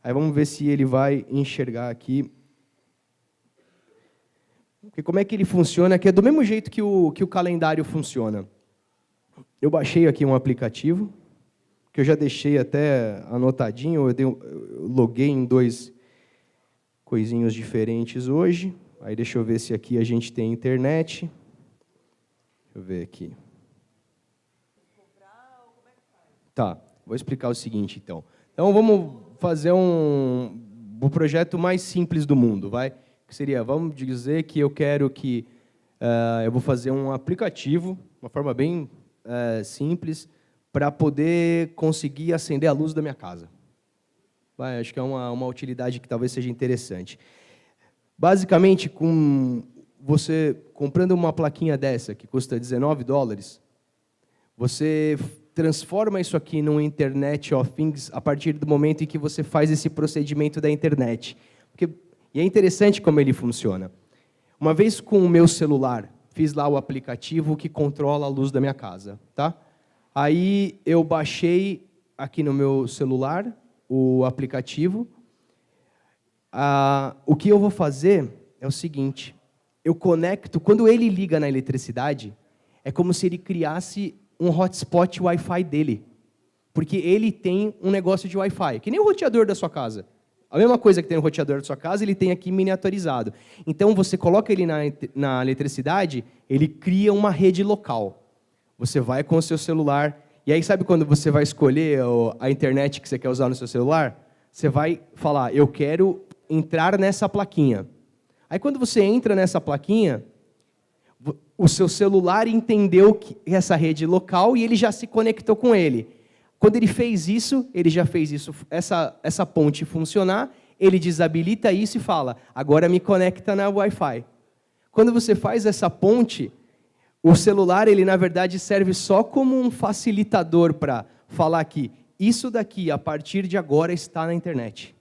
Aí vamos ver se ele vai enxergar aqui. Porque como é que ele funciona? Que é do mesmo jeito que o calendário funciona. Eu baixei aqui um aplicativo, que eu já deixei até anotadinho, eu loguei em 2 coisinhos diferentes hoje. Aí deixa eu ver se aqui a gente tem internet. Deixa eu ver aqui. Tá, vou explicar o seguinte, então. Então, vamos fazer o projeto mais simples do mundo, vai? Que seria, vamos dizer que eu quero que... eu vou fazer um aplicativo, uma forma bem simples, para poder conseguir acender a luz da minha casa. Vai, acho que é uma utilidade que talvez seja interessante. Basicamente, com você comprando uma plaquinha dessa, que custa $19, você transforma isso aqui num Internet of Things a partir do momento em que você faz esse procedimento da internet. E é interessante como ele funciona. Uma vez com o meu celular, fiz lá o aplicativo que controla a luz da minha casa. Tá? Aí eu baixei aqui no meu celular o aplicativo. O que eu vou fazer é o seguinte, eu conecto, quando ele liga na eletricidade, é como se ele criasse um hotspot Wi-Fi dele, porque ele tem um negócio de Wi-Fi, que nem o roteador da sua casa. A mesma coisa que tem no roteador da sua casa, ele tem aqui miniaturizado. Então, você coloca ele na eletricidade, ele cria uma rede local. Você vai com o seu celular, e aí sabe quando você vai escolher a internet que você quer usar no seu celular? Você vai falar, eu quero entrar nessa plaquinha. Aí, quando você entra nessa plaquinha, o seu celular entendeu que essa rede local e ele já se conectou com ele. Quando ele fez isso, ele já fez isso, essa ponte funcionar, ele desabilita isso e fala, agora me conecta na Wi-Fi. Quando você faz essa ponte, o celular, ele na verdade serve só como um facilitador para falar que isso daqui, a partir de agora, está na internet.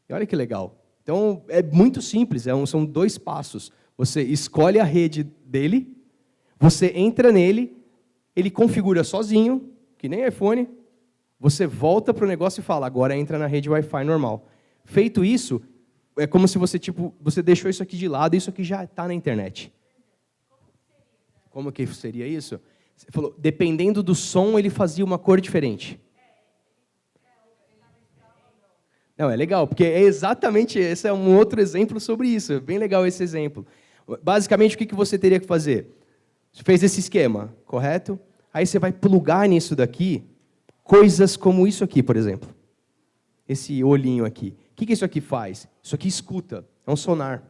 E olha que legal. Então, é muito simples, são 2 passos. Você escolhe a rede dele, você entra nele, ele configura sozinho, que nem iPhone, você volta para o negócio e fala, agora entra na rede Wi-Fi normal. Feito isso, é como se você deixou isso aqui de lado e isso aqui já está na internet. Como que seria isso? Você falou, dependendo do som, ele fazia uma cor diferente. Não, é legal, porque é exatamente, esse é um outro exemplo sobre isso, é bem legal esse exemplo. Basicamente, o que você teria que fazer? Você fez esse esquema, correto? Aí você vai plugar nisso daqui, coisas como isso aqui, por exemplo. Esse olhinho aqui. O que isso aqui faz? Isso aqui escuta, é um sonar.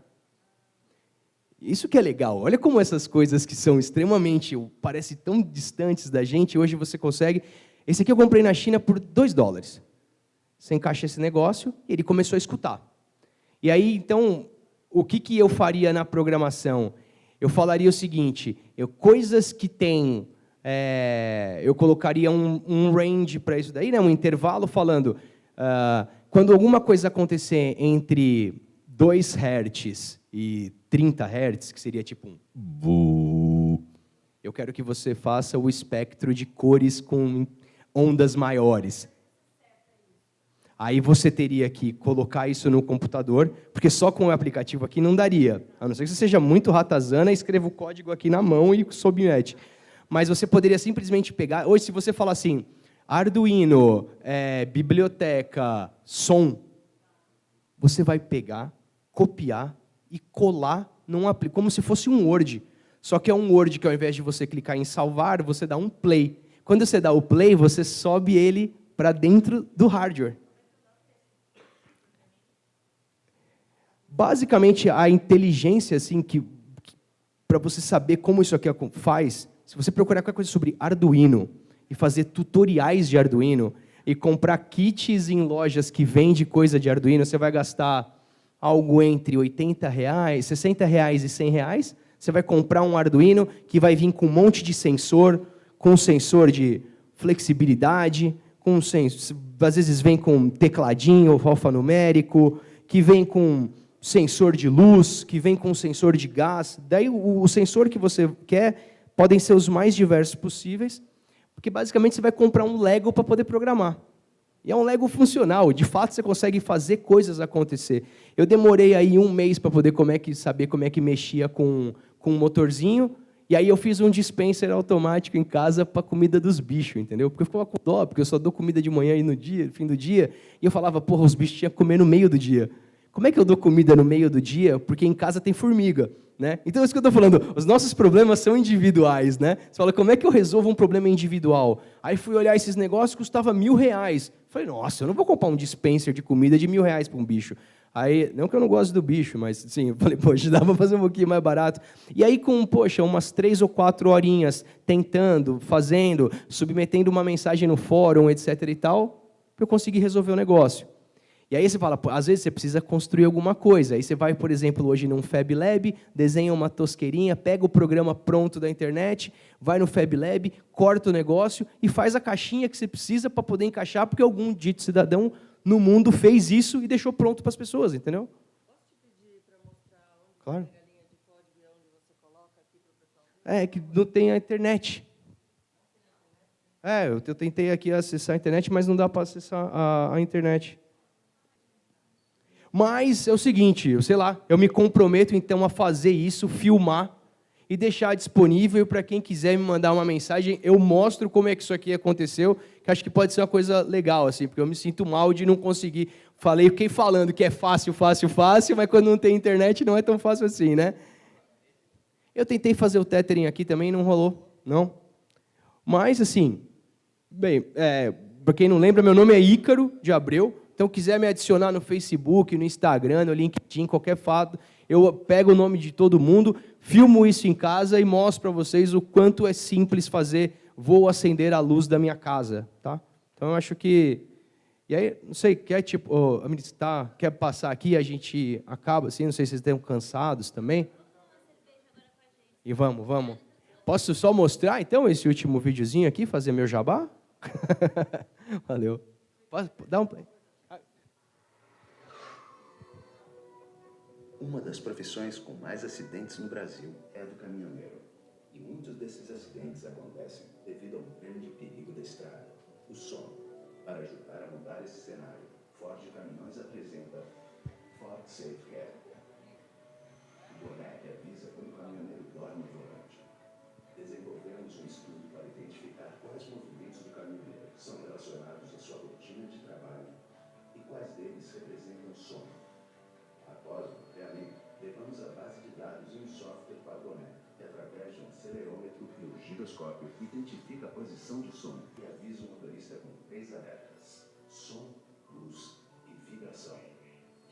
Isso que é legal. Olha como essas coisas que são extremamente, parecem tão distantes da gente, hoje você consegue... Esse aqui eu comprei na China por $2. Você encaixa esse negócio e ele começou a escutar. E aí, então, o que eu faria na programação? Eu falaria o seguinte, coisas que tem... eu colocaria um range para isso daí, né, um intervalo falando, quando alguma coisa acontecer entre 2 Hz e 30 Hz, que seria tipo um bu, eu quero que você faça o espectro de cores com ondas maiores. Aí você teria que colocar isso no computador, porque só com o aplicativo aqui não daria. A não ser que você seja muito ratazana, escreva o código aqui na mão e submete. Mas você poderia simplesmente pegar... Hoje, se você falar assim, Arduino, biblioteca, som, você vai pegar, copiar e colar como se fosse um Word. Só que é um Word que, ao invés de você clicar em salvar, você dá um play. Quando você dá o play, você sobe ele para dentro do hardware. Basicamente, a inteligência, assim, para você saber como isso aqui faz, se você procurar qualquer coisa sobre Arduino e fazer tutoriais de Arduino e comprar kits em lojas que vendem coisa de Arduino, você vai gastar algo entre R$80, R$60 e R$100. Você vai comprar um Arduino que vai vir com um monte de sensor, com sensor de flexibilidade, às vezes vem com tecladinho alfanumérico, que vem com sensor de luz, que vem com sensor de gás. Daí o sensor que você quer podem ser os mais diversos possíveis, porque basicamente você vai comprar um Lego para poder programar. E é um Lego funcional, de fato você consegue fazer coisas acontecer. Eu demorei aí 1 mês para poder saber como é que mexia com um motorzinho, E aí eu fiz um dispenser automático em casa para comida dos bichos, entendeu? Porque eu ficava com dó, porque eu só dou comida de manhã e no dia, no fim do dia, e eu falava, porra, os bichos tinham que comer no meio do dia. Como é que eu dou comida no meio do dia? Porque em casa tem formiga, né? Então é isso que eu estou falando, os nossos problemas são individuais, né? Você fala, como é que eu resolvo um problema individual? Aí fui olhar esses negócios, custava R$1.000. Falei, nossa, eu não vou comprar um dispenser de comida de R$1.000 para um bicho. Aí, não que eu não gosto do bicho, mas sim, eu falei, poxa, dá para fazer um pouquinho mais barato. E aí, com, poxa, umas 3 ou 4 horinhas tentando, fazendo, submetendo uma mensagem no fórum, etc. e tal, eu consegui resolver o negócio. E aí você fala, às vezes você precisa construir alguma coisa. Aí você vai, por exemplo, hoje num Fab Lab, desenha uma tosqueirinha, pega o programa pronto da internet, vai no Fab Lab, corta o negócio e faz a caixinha que você precisa para poder encaixar, porque algum dito cidadão no mundo fez isso e deixou pronto para as pessoas, entendeu? Posso te pedir para mostrar Claro. uma linha de código onde você coloca aqui para o pessoal ver? É, que não tem a internet. É, eu tentei aqui acessar a internet, mas não dá para acessar a internet. Mas é o seguinte, eu me comprometo então a fazer isso, filmar e deixar disponível para quem quiser me mandar uma mensagem, eu mostro como é que isso aqui aconteceu, que acho que pode ser uma coisa legal, assim, porque eu me sinto mal de não conseguir. Fiquei falando que é fácil, fácil, fácil, mas quando não tem internet não é tão fácil assim, né? Eu tentei fazer o tethering aqui também, não rolou, não. Mas, assim, bem, para quem não lembra, meu nome é Ícaro de Abreu. Então, quiser me adicionar no Facebook, no Instagram, no LinkedIn, qualquer fato, eu pego o nome de todo mundo, filmo isso em casa e mostro para vocês o quanto é simples fazer vou acender a luz da minha casa. Tá? Então, eu acho que... E aí, não sei, quer passar aqui e a gente acaba assim? Não sei se vocês estão cansados também. E vamos. Posso só mostrar, então, esse último videozinho aqui, fazer meu jabá? Valeu. Posso dar um play? Uma das profissões com mais acidentes no Brasil é a do caminhoneiro. E muitos desses acidentes acontecem devido a um grande perigo da estrada, o sono. Para ajudar a mudar esse cenário, Ford Caminhões apresenta Ford Safe Care. O boné que avisa quando o caminhoneiro dorme no volante. Desenvolvemos um estudo para identificar quais movimentos do caminhoneiro são relacionados à sua rotina de trabalho e quais deles representam sono. Após o mapeamento, levamos a base de dados e um software para o boné, que através de um acelerômetro e um giroscópio identifica a posição de sono e avisa o motorista com 3 alertas: som, luz e vibração.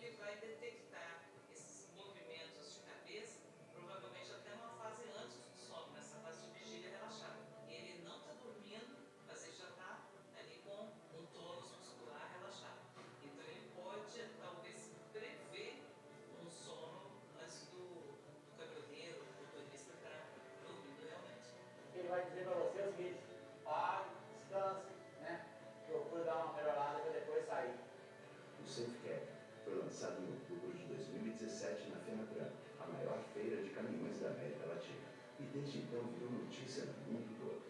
Ele vai detectar esses movimentos de cabeça, provavelmente até numa fase antes do sono, nessa fase de vigília relaxada. Ele não está dormindo, mas ele já está ali com um tônus muscular relaxado. Então ele pode, talvez, prever um sono antes do caminhoneiro, do motorista estar dormindo realmente. Ele vai dizer para você o seguinte: pare, descanse, né? Procure dar uma melhorada para depois sair. O SafeCare foi lançado em outubro de 2017 na FENATRAN, a maior feira de caminhões da América Latina. E desde então virou notícia no mundo todo.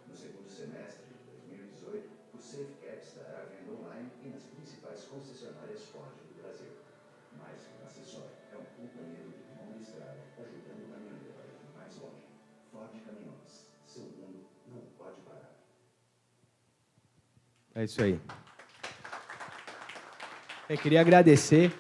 No segundo semestre de 2018, o SafeCare estará à venda online e nas principais concessionárias Ford do Brasil. Mais que um acessório, é um companheiro de longa estrada, ajudando o caminhoneiro a ir mais longe. Ford Caminhões, seu mundo não pode parar. É isso aí. Eu queria agradecer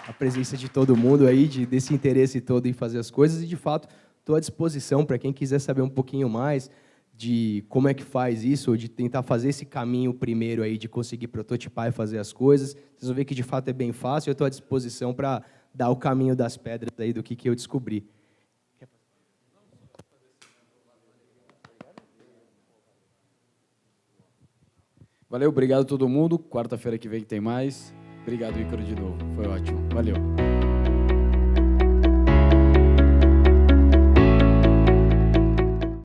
a presença de todo mundo aí, desse interesse todo em fazer as coisas, e, de fato, estou à disposição para quem quiser saber um pouquinho mais de como é que faz isso, ou de tentar fazer esse caminho primeiro aí, de conseguir prototipar e fazer as coisas. Vocês vão ver que, de fato, é bem fácil. Eu estou à disposição para dar o caminho das pedras aí do que eu descobri. Valeu, obrigado a todo mundo. Quarta-feira que vem tem mais. Obrigado, Ícaro, de novo. Foi ótimo. Valeu.